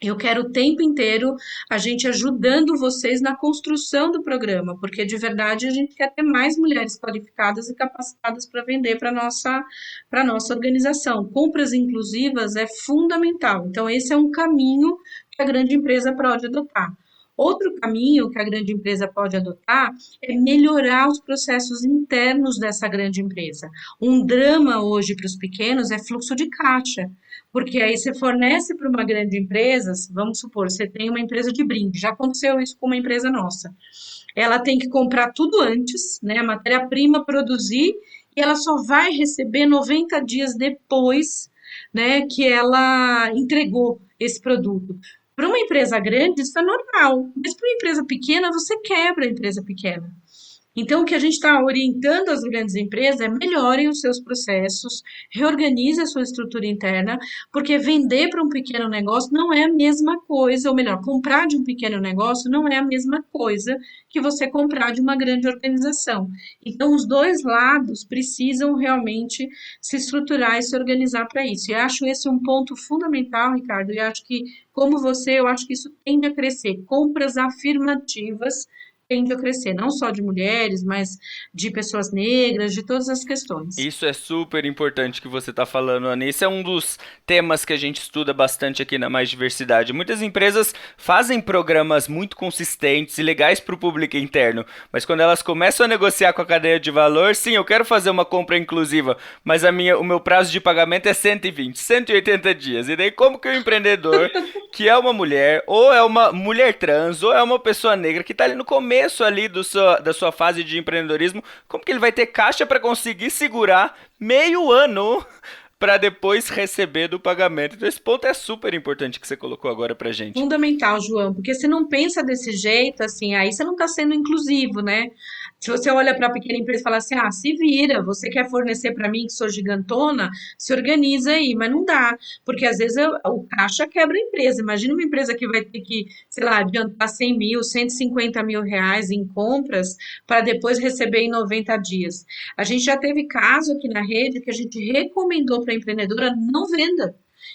Speaker 1: eu quero o tempo inteiro a gente ajudando vocês na construção do programa, porque de verdade a gente quer ter mais mulheres qualificadas e capacitadas para vender para nossa organização. Compras inclusivas é fundamental. Então, esse é um caminho que a grande empresa pode adotar. Outro caminho que a grande empresa pode adotar é melhorar os processos internos dessa grande empresa. Um drama hoje para os pequenos é fluxo de caixa, porque aí você fornece para uma grande empresa, vamos supor, você tem uma empresa de brinde, já aconteceu isso com uma empresa nossa. Ela tem que comprar tudo antes, né, a matéria-prima produzir, e ela só vai receber 90 dias depois, né, que ela entregou esse produto. Para uma empresa grande, isso é normal, mas para uma empresa pequena, você quebra a empresa pequena. Então, o que a gente está orientando as grandes empresas é melhorem os seus processos, reorganize a sua estrutura interna, porque vender para um pequeno negócio não é a mesma coisa, ou melhor, comprar de um pequeno negócio não é a mesma coisa que você comprar de uma grande organização. Então, os dois lados precisam realmente se estruturar e se organizar para isso. E acho esse um ponto fundamental, Ricardo, e acho que, como você, eu acho que isso tende a crescer. Compras afirmativas tende a crescer, não só de mulheres, mas de pessoas negras, de todas as questões.
Speaker 3: Isso é super importante que você está falando, Ana. Esse é um dos temas que a gente estuda bastante aqui na Mais Diversidade. Muitas empresas fazem programas muito consistentes e legais para o público interno, mas quando elas começam a negociar com a cadeia de valor, sim, eu quero fazer uma compra inclusiva, mas o meu prazo de pagamento é 120, 180 dias. E daí como que o empreendedor, que é uma mulher, ou é uma mulher trans, ou é uma pessoa negra, que está ali no começo ali da sua fase de empreendedorismo, como que ele vai ter caixa para conseguir segurar meio ano para depois receber do pagamento? Então esse ponto é super importante que você colocou agora pra gente.
Speaker 1: Fundamental, João, porque se não pensa desse jeito, assim, aí você não está sendo inclusivo, né? Se você olha para a pequena empresa e fala assim, se vira, você quer fornecer para mim que sou gigantona, se organiza aí, mas não dá, porque às vezes o caixa quebra a empresa. Imagina uma empresa que vai ter que, sei lá, adiantar 100 mil, 150 mil reais em compras para depois receber em 90 dias. A gente já teve caso aqui na rede que a gente recomendou para a empreendedora não venda.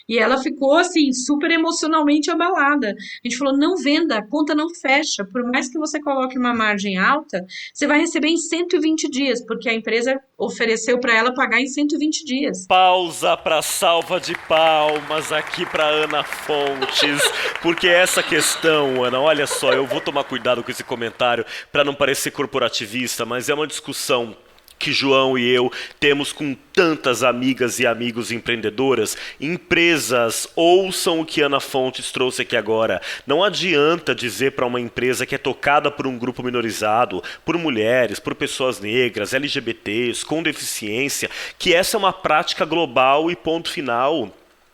Speaker 1: E ela ficou, assim, super emocionalmente abalada. A gente falou, não venda, a conta não fecha. Por mais que você coloque uma margem alta, você vai receber em 120 dias, porque a empresa ofereceu para ela pagar em 120 dias.
Speaker 2: Pausa para salva de palmas aqui para Ana Fontes, porque essa questão, Ana, olha só, eu vou tomar cuidado com esse comentário para não parecer corporativista, mas é uma discussão que João e eu temos com tantas amigas e amigos empreendedoras. Empresas, ouçam o que Ana Fontes trouxe aqui agora. Não adianta dizer para uma empresa que é tocada por um grupo minorizado, por mulheres, por pessoas negras, LGBTs, com deficiência, que essa é uma prática global e ponto final.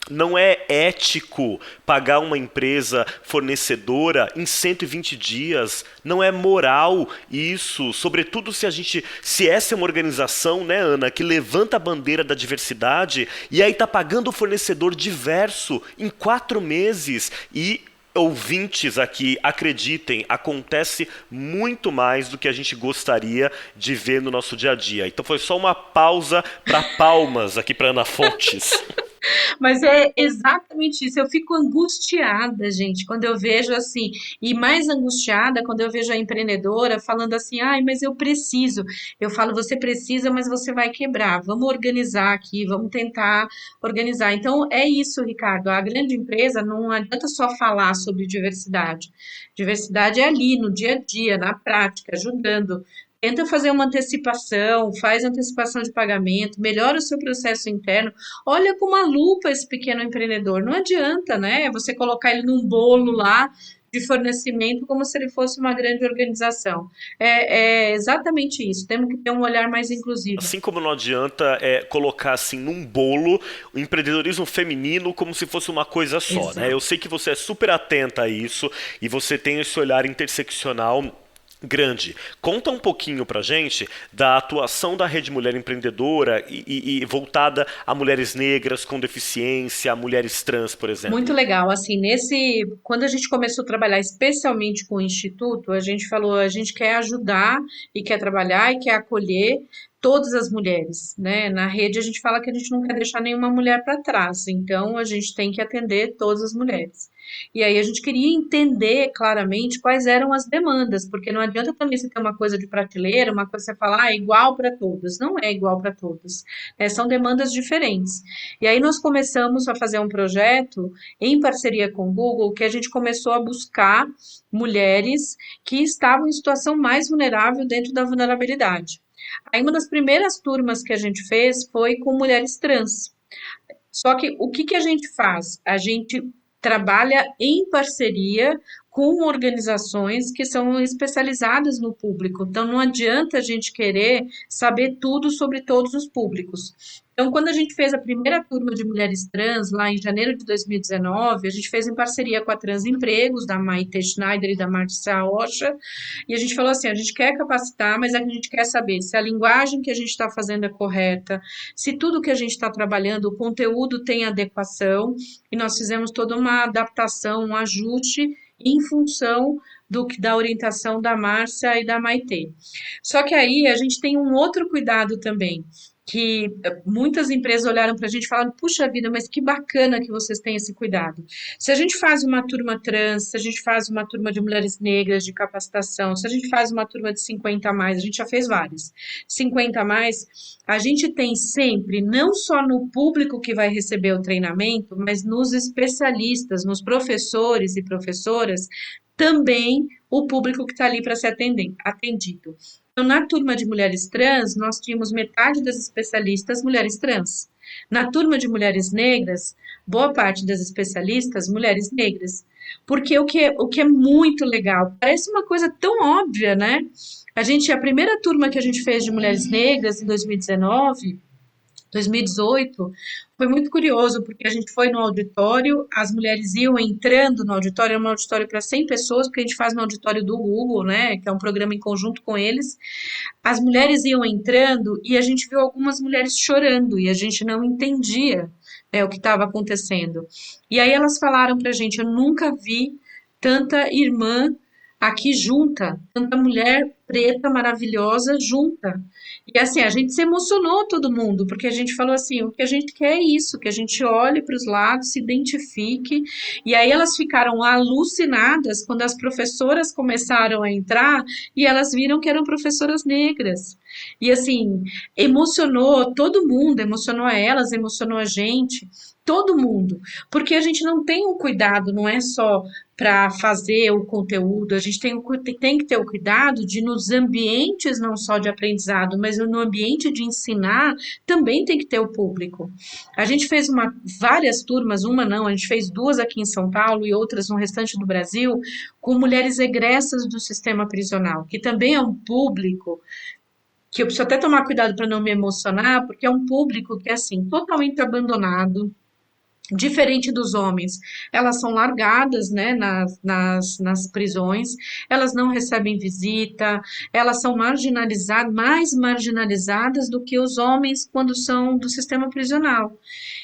Speaker 2: Não é ético pagar uma empresa fornecedora em 120 dias, não é moral isso, sobretudo se essa é uma organização, né, Ana, que levanta a bandeira da diversidade e aí tá pagando o fornecedor diverso em 4 meses e ouvintes aqui, acreditem, acontece muito mais do que a gente gostaria de ver no nosso dia a dia. Então foi só uma pausa para palmas aqui para Ana Fontes.
Speaker 1: Mas é exatamente isso. Eu fico angustiada, gente, quando eu vejo assim, e mais angustiada quando eu vejo a empreendedora falando assim, mas eu preciso. Eu falo, você precisa, mas você vai quebrar. Vamos organizar aqui, vamos tentar organizar. Então, é isso, Ricardo. A grande empresa não adianta só falar sobre diversidade. Diversidade é ali, no dia a dia, na prática, ajudando. Tenta fazer uma antecipação, faz antecipação de pagamento, melhora o seu processo interno. Olha com uma lupa esse pequeno empreendedor. Não adianta, né? Você colocar ele num bolo lá de fornecimento como se ele fosse uma grande organização. É exatamente isso. Temos que ter um olhar mais inclusivo.
Speaker 2: Assim como não adianta colocar assim num bolo o empreendedorismo feminino como se fosse uma coisa só, né? Eu sei que você é super atenta a isso e você tem esse olhar interseccional grande. Conta um pouquinho pra gente da atuação da Rede Mulher Empreendedora e voltada a mulheres negras com deficiência, a mulheres trans, por exemplo.
Speaker 1: Muito legal, assim, quando a gente começou a trabalhar especialmente com o Instituto, a gente falou, a gente quer ajudar e quer trabalhar e quer acolher todas as mulheres, né? Na rede a gente fala que a gente não quer deixar nenhuma mulher para trás, então a gente tem que atender todas as mulheres. E aí a gente queria entender claramente quais eram as demandas, porque não adianta também você ter uma coisa de prateleira, uma coisa que você falar, é igual para todas. Não é igual para todas, né? São demandas diferentes. E aí nós começamos a fazer um projeto em parceria com o Google, que a gente começou a buscar mulheres que estavam em situação mais vulnerável dentro da vulnerabilidade. Aí uma das primeiras turmas que a gente fez foi com mulheres trans. Só que o que a gente faz? A gente trabalha em parceria com organizações que são especializadas no público. Então, não adianta a gente querer saber tudo sobre todos os públicos. Então, quando a gente fez a primeira turma de mulheres trans, lá em janeiro de 2019, a gente fez em parceria com a Transempregos, da Maite Schneider e da Marcia Rocha, e a gente falou assim, a gente quer capacitar, mas a gente quer saber se a linguagem que a gente está fazendo é correta, se tudo que a gente está trabalhando, o conteúdo tem adequação, e nós fizemos toda uma adaptação, um ajuste em função da orientação da Márcia e da Maitê. Só que aí a gente tem um outro cuidado também, que muitas empresas olharam para a gente e falaram, puxa vida, mas que bacana que vocês têm esse cuidado. Se a gente faz uma turma trans, se a gente faz uma turma de mulheres negras de capacitação, se a gente faz uma turma de 50 a mais, a gente já fez várias, 50 a mais, a gente tem sempre, não só no público que vai receber o treinamento, mas nos especialistas, nos professores e professoras, também o público que está ali para ser atendido. Então, na turma de mulheres trans, nós tínhamos metade das especialistas mulheres trans. Na turma de mulheres negras, boa parte das especialistas mulheres negras. Porque o que é muito legal, parece uma coisa tão óbvia, né? A primeira turma que a gente fez de mulheres negras em 2018, foi muito curioso, porque a gente foi no auditório, as mulheres iam entrando no auditório, era um auditório para 100 pessoas, porque a gente faz no auditório do Google, né, que é um programa em conjunto com eles, as mulheres iam entrando e a gente viu algumas mulheres chorando, e a gente não entendia, né, o que estava acontecendo. E aí elas falaram pra gente, eu nunca vi tanta irmã aqui junta, tanta mulher preta maravilhosa junta. E assim, a gente se emocionou todo mundo, porque a gente falou assim, o que a gente quer é isso, que a gente olhe para os lados, se identifique, e aí elas ficaram alucinadas quando as professoras começaram a entrar e elas viram que eram professoras negras. E assim, emocionou todo mundo, emocionou a elas, emocionou a gente, todo mundo, porque a gente não tem um cuidado, não é só para fazer o conteúdo, a gente tem que ter o cuidado de nos ambientes não só de aprendizado, mas no ambiente de ensinar também tem que ter o público. A gente fez várias turmas, uma não, a gente fez 2 aqui em São Paulo e outras no restante do Brasil, com mulheres egressas do sistema prisional, que também é um público que eu preciso até tomar cuidado para não me emocionar, porque é um público que é assim, totalmente abandonado, diferente dos homens, elas são largadas, né, nas prisões, elas não recebem visita, elas são marginalizadas, mais marginalizadas do que os homens quando são do sistema prisional.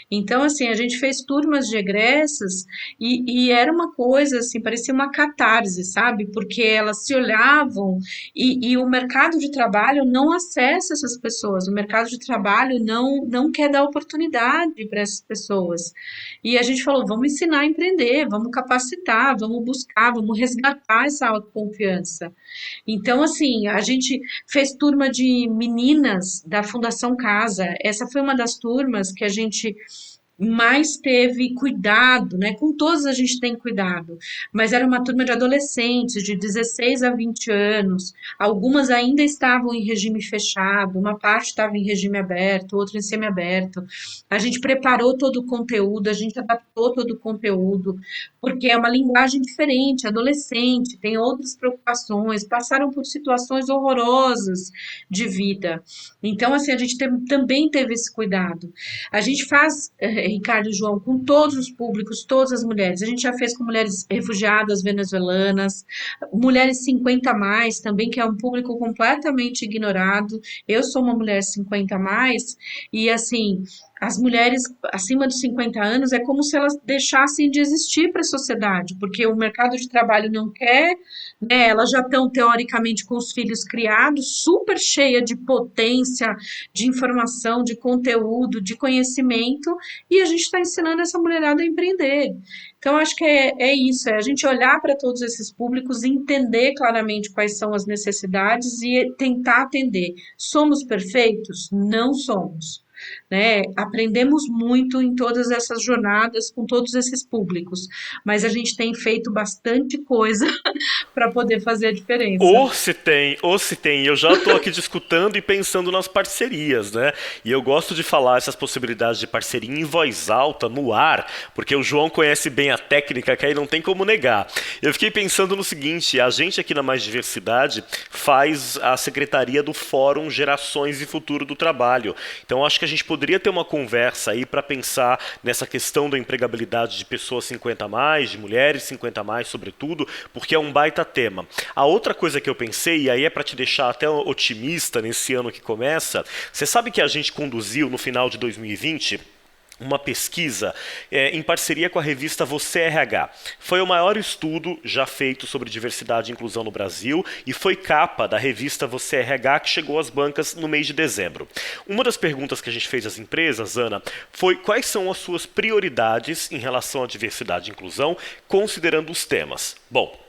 Speaker 1: Então, assim, a gente fez turmas de egressas e era uma coisa, assim, parecia uma catarse, sabe? Porque elas se olhavam e o mercado de trabalho não acessa essas pessoas, o mercado de trabalho não quer dar oportunidade para essas pessoas. E a gente falou, vamos ensinar a empreender, vamos capacitar, vamos buscar, vamos resgatar essa autoconfiança. Então, assim, a gente fez turma de meninas da Fundação Casa. Essa foi uma das turmas que a gente mais teve cuidado, né? Com todos a gente tem cuidado, mas era uma turma de adolescentes de 16 a 20 anos. Algumas ainda estavam em regime fechado, uma parte estava em regime aberto, outra em semiaberto. A gente preparou todo o conteúdo, a gente adaptou todo o conteúdo, porque é uma linguagem diferente, adolescente, tem outras preocupações, passaram por situações horrorosas de vida. Então, assim, a gente também teve esse cuidado. A gente faz, Ricardo e João, com todos os públicos, todas as mulheres. A gente já fez com mulheres refugiadas venezuelanas, mulheres 50 a mais também, que é um público completamente ignorado. Eu sou uma mulher 50 a mais, e assim, as mulheres acima dos 50 anos é como se elas deixassem de existir para a sociedade, porque o mercado de trabalho não quer, né? Elas já estão teoricamente com os filhos criados, super cheia de potência, de informação, de conteúdo, de conhecimento, e a gente está ensinando essa mulherada a empreender. Então, acho que é isso, é a gente olhar para todos esses públicos, entender claramente quais são as necessidades e tentar atender. Somos perfeitos? Não somos, né? Aprendemos muito em todas essas jornadas com todos esses públicos, mas a gente tem feito bastante coisa para poder fazer a diferença.
Speaker 2: Ou se tem. Eu já estou aqui discutindo e pensando nas parcerias, né? E eu gosto de falar essas possibilidades de parceria em voz alta, no ar, porque o João conhece bem a técnica, que aí não tem como negar. Eu fiquei pensando no seguinte, a gente aqui na Mais Diversidade faz a secretaria do Fórum Gerações e Futuro do Trabalho. Então acho que a gente poderia ter uma conversa aí para pensar nessa questão da empregabilidade de pessoas 50 a mais, de mulheres 50 a mais, sobretudo, porque é um baita tema. A outra coisa que eu pensei, e aí é para te deixar até otimista nesse ano que começa, você sabe que a gente conduziu no final de 2020 uma pesquisa em parceria com a revista Você RH. Foi o maior estudo já feito sobre diversidade e inclusão no Brasil e foi capa da revista Você RH que chegou às bancas no mês de dezembro. Uma das perguntas que a gente fez às empresas, Ana, foi quais são as suas prioridades em relação à diversidade e inclusão, considerando os temas. Bom,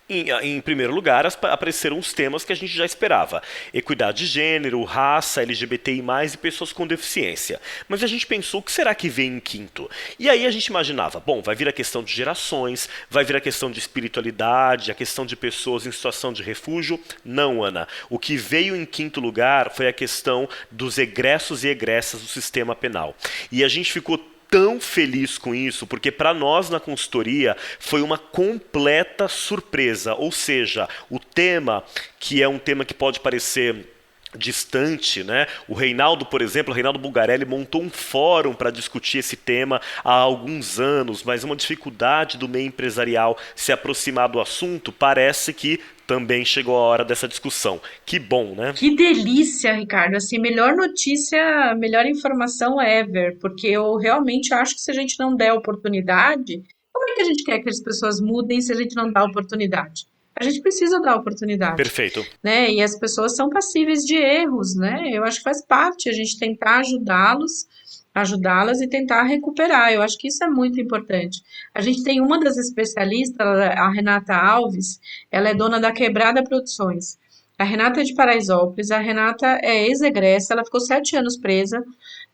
Speaker 2: em primeiro lugar, apareceram os temas que a gente já esperava. Equidade de gênero, raça, LGBTI+, e pessoas com deficiência. Mas a gente pensou, o que será que vem em quinto? E aí a gente imaginava, bom, vai vir a questão de gerações, vai vir a questão de espiritualidade, a questão de pessoas em situação de refúgio. Não, Ana. O que veio em quinto lugar foi a questão dos egressos e egressas do sistema penal. E a gente ficou tão feliz com isso, porque para nós na consultoria foi uma completa surpresa, ou seja, o tema, que é um tema que pode parecer distante, né? O Reinaldo, por exemplo, o Reinaldo Bulgarelli montou um fórum para discutir esse tema há alguns anos, mas uma dificuldade do meio empresarial se aproximar do assunto, parece que também chegou a hora dessa discussão. Que bom, né?
Speaker 1: Que delícia, Ricardo. Assim, melhor notícia, melhor informação ever, porque eu realmente acho que se a gente não der oportunidade, como é que a gente quer que as pessoas mudem se a gente não dá oportunidade? A gente precisa dar oportunidade,
Speaker 2: Perfeito.
Speaker 1: né? E as pessoas são passíveis de erros, né? Eu acho que faz parte a gente tentar ajudá-las e tentar recuperar. Eu acho que isso é muito importante. A gente tem uma das especialistas, a Renata Alves, ela é dona da Quebrada Produções. A Renata é de Paraisópolis, a Renata é ex-egressa, ela ficou 7 anos presa,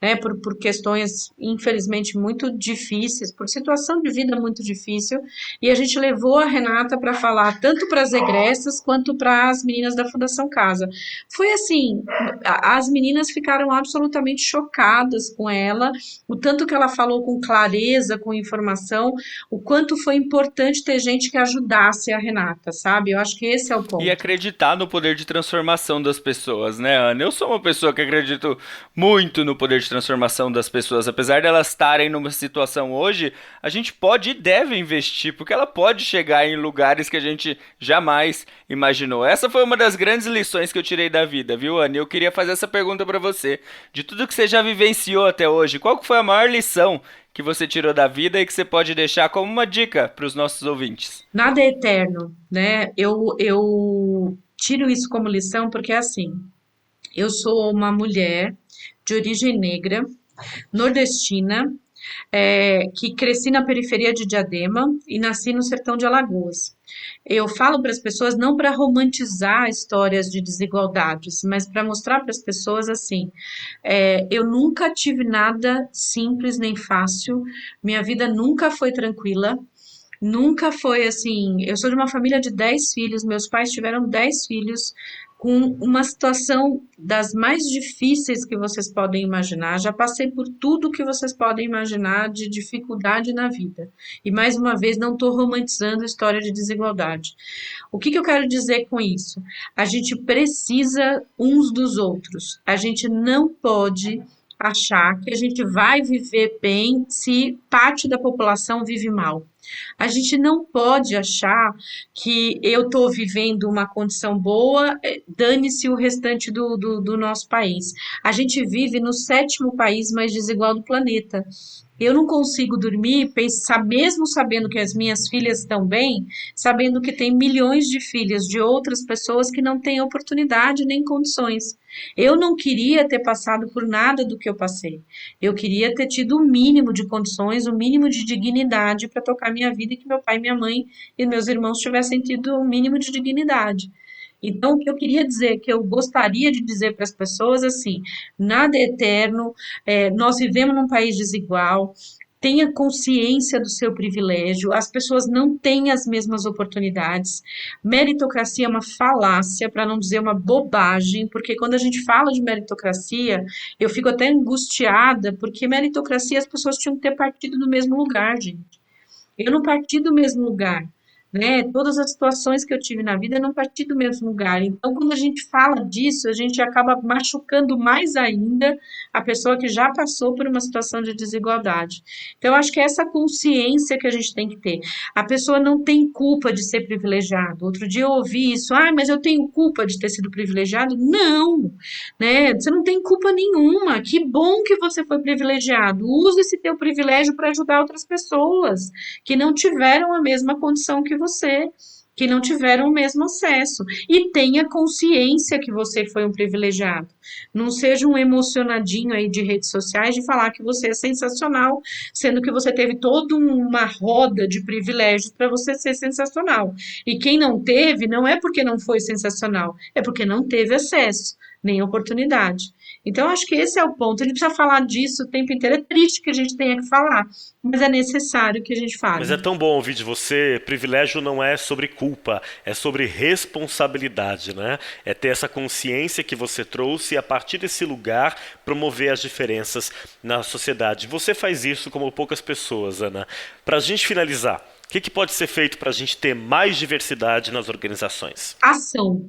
Speaker 1: né, por questões, infelizmente, muito difíceis, por situação de vida muito difícil, e a gente levou a Renata para falar tanto para as egressas quanto para as meninas da Fundação Casa. Foi assim, as meninas ficaram absolutamente chocadas com ela, o tanto que ela falou com clareza, com informação, o quanto foi importante ter gente que ajudasse a Renata, sabe? Eu acho que esse é o ponto.
Speaker 3: E acreditar no poder de transformação das pessoas, né, Ana? Eu sou uma pessoa que acredito muito no poder de transformação das pessoas. Apesar de elas estarem numa situação hoje, a gente pode e deve investir, porque ela pode chegar em lugares que a gente jamais imaginou. Essa foi uma das grandes lições que eu tirei da vida, viu, Ana? Eu queria fazer essa pergunta para você. De tudo que você já vivenciou até hoje, qual que foi a maior lição que você tirou da vida e que você pode deixar como uma dica para os nossos ouvintes?
Speaker 1: Nada é eterno, né? Eu tiro isso como lição porque é assim, eu sou uma mulher de origem negra, nordestina, que cresci na periferia de Diadema e nasci no sertão de Alagoas. Eu falo para as pessoas não para romantizar histórias de desigualdades, mas para mostrar para as pessoas assim, eu nunca tive nada simples nem fácil, minha vida nunca foi tranquila, nunca foi assim. Eu sou de uma família de 10 filhos, meus pais tiveram 10 filhos, com uma situação das mais difíceis que vocês podem imaginar. Já passei por tudo que vocês podem imaginar de dificuldade na vida. E mais uma vez, não estou romantizando a história de desigualdade. O que eu quero dizer com isso? A gente precisa uns dos outros. A gente não pode achar que a gente vai viver bem se parte da população vive mal. A gente não pode achar que eu estou vivendo uma condição boa, dane-se o restante do nosso país. A gente vive no 7º país mais desigual do planeta. Eu não consigo dormir, pensar, mesmo sabendo que as minhas filhas estão bem, sabendo que tem milhões de filhas de outras pessoas que não têm oportunidade nem condições. Eu não queria ter passado por nada do que eu passei. Eu queria ter tido o mínimo de condições, o mínimo de dignidade para tocar minha vida e que meu pai, minha mãe e meus irmãos tivessem tido o mínimo de dignidade. Então, o que eu queria dizer, que eu gostaria de dizer para as pessoas, assim, nada é eterno, nós vivemos num país desigual, tenha consciência do seu privilégio, as pessoas não têm as mesmas oportunidades, meritocracia é uma falácia, para não dizer uma bobagem, porque quando a gente fala de meritocracia, eu fico até angustiada, porque meritocracia as pessoas tinham que ter partido do mesmo lugar, gente. Eu não parti do mesmo lugar, né? Todas as situações que eu tive na vida eu não parti do mesmo lugar. Então, quando a gente fala disso, a gente acaba machucando mais ainda a pessoa que já passou por uma situação de desigualdade. Então, eu acho que é essa consciência que a gente tem que ter. A pessoa não tem culpa de ser privilegiado. Outro dia eu ouvi isso, mas eu tenho culpa de ter sido privilegiado? Não, né? Você não tem culpa nenhuma. Que bom que você foi privilegiado. Use esse teu privilégio para ajudar outras pessoas que não tiveram a mesma condição que você, que não tiveram o mesmo acesso. E tenha consciência que você foi um privilegiado. Não seja um emocionadinho aí de redes sociais de falar que você é sensacional, sendo que você teve toda uma roda de privilégios para você ser sensacional. E quem não teve, não é porque não foi sensacional, é porque não teve acesso, nem oportunidade. Então, acho que esse é o ponto. A gente precisa falar disso o tempo inteiro. É triste que a gente tenha que falar, mas é necessário que a gente fale.
Speaker 2: Mas é tão bom ouvir de você, privilégio não é sobre culpa, é sobre responsabilidade, né? É ter essa consciência que você trouxe e a partir desse lugar promover as diferenças na sociedade. Você faz isso como poucas pessoas, Ana. Para a gente finalizar, o que pode ser feito para a gente ter mais diversidade nas organizações?
Speaker 1: Ação.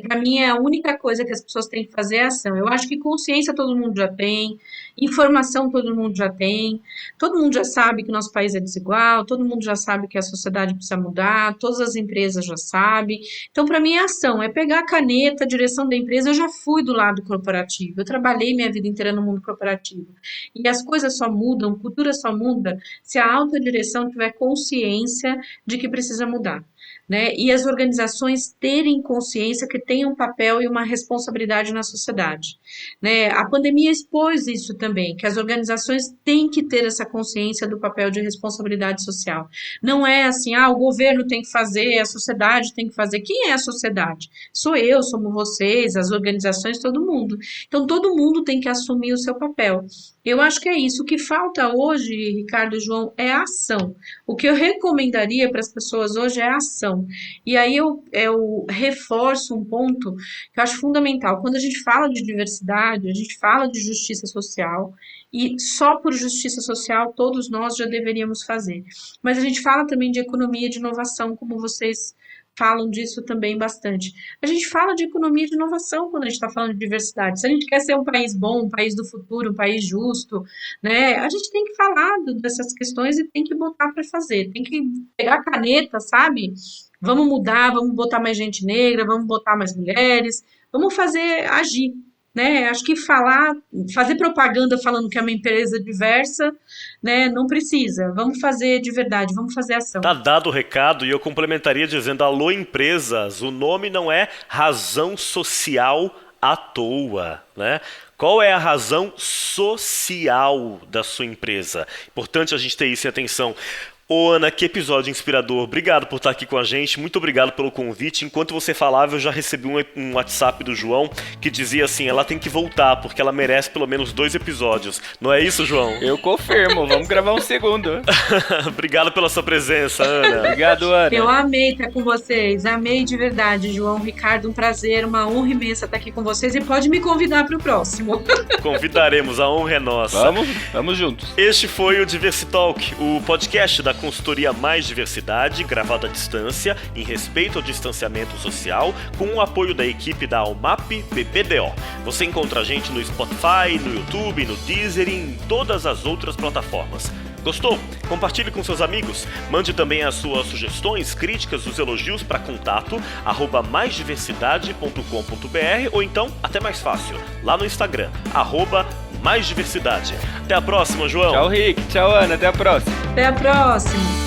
Speaker 1: Para mim, a única coisa que as pessoas têm que fazer é ação. Eu acho que consciência todo mundo já tem, informação todo mundo já sabe que o nosso país é desigual, todo mundo já sabe que a sociedade precisa mudar, todas as empresas já sabem. Então, para mim, é ação, é pegar a caneta, a direção da empresa. Eu já fui do lado corporativo, eu trabalhei minha vida inteira no mundo corporativo. E as coisas só mudam, cultura só muda, se a alta direção tiver consciência de que precisa mudar. Né? E as organizações terem consciência que tem um papel e uma responsabilidade na sociedade. Né? A pandemia expôs isso também, que as organizações têm que ter essa consciência do papel de responsabilidade social. Não é assim, o governo tem que fazer, a sociedade tem que fazer. Quem é a sociedade? Sou eu, somos vocês, as organizações, todo mundo. Então, todo mundo tem que assumir o seu papel. Eu acho que é isso. O que falta hoje, Ricardo e João, é a ação. O que eu recomendaria para as pessoas hoje é a ação. E aí eu reforço um ponto que eu acho fundamental. Quando a gente fala de diversidade, a gente fala de justiça social, e só por justiça social todos nós já deveríamos fazer. Mas a gente fala também de economia e de inovação, como vocês falam disso também bastante. A gente fala de economia e de inovação quando a gente está falando de diversidade. Se a gente quer ser um país bom, um país do futuro, um país justo, né, a gente tem que falar dessas questões e tem que botar para fazer. Tem que pegar a caneta, sabe? Vamos mudar, vamos botar mais gente negra, vamos botar mais mulheres, vamos fazer agir. Né? Acho que fazer propaganda falando que é uma empresa diversa, né? Não precisa. Vamos fazer de verdade, vamos fazer ação.
Speaker 2: Tá dado o recado e eu complementaria dizendo: alô empresas, o nome não é razão social à toa, né? Qual é a razão social da sua empresa? Importante a gente ter isso em atenção. Ô Ana, que episódio inspirador. Obrigado por estar aqui com a gente, muito obrigado pelo convite. Enquanto você falava, eu já recebi um WhatsApp do João que dizia assim, ela tem que voltar, porque ela merece pelo menos 2 episódios. Não é isso, João?
Speaker 3: Eu confirmo, vamos gravar um segundo.
Speaker 2: Obrigado pela sua presença, Ana.
Speaker 3: Obrigado, Ana.
Speaker 1: Eu amei estar com vocês, amei de verdade, João, Ricardo, um prazer, uma honra imensa estar aqui com vocês e pode me convidar para o próximo.
Speaker 2: Convidaremos, a honra é nossa.
Speaker 3: Vamos juntos.
Speaker 2: Este foi o Diversitalk, o podcast da consultoria Mais Diversidade, gravado à distância, em respeito ao distanciamento social, com o apoio da equipe da Almap PPDO. Você encontra a gente no Spotify, no YouTube, no Deezer e em todas as outras plataformas. Gostou? Compartilhe com seus amigos. Mande também as suas sugestões, críticas, os elogios para contato @maisdiversidade.com.br ou então, até mais fácil, lá no Instagram, @maisdiversidade. Até a próxima, João.
Speaker 3: Tchau, Rick. Tchau, Ana. Até a próxima.
Speaker 1: Até a próxima.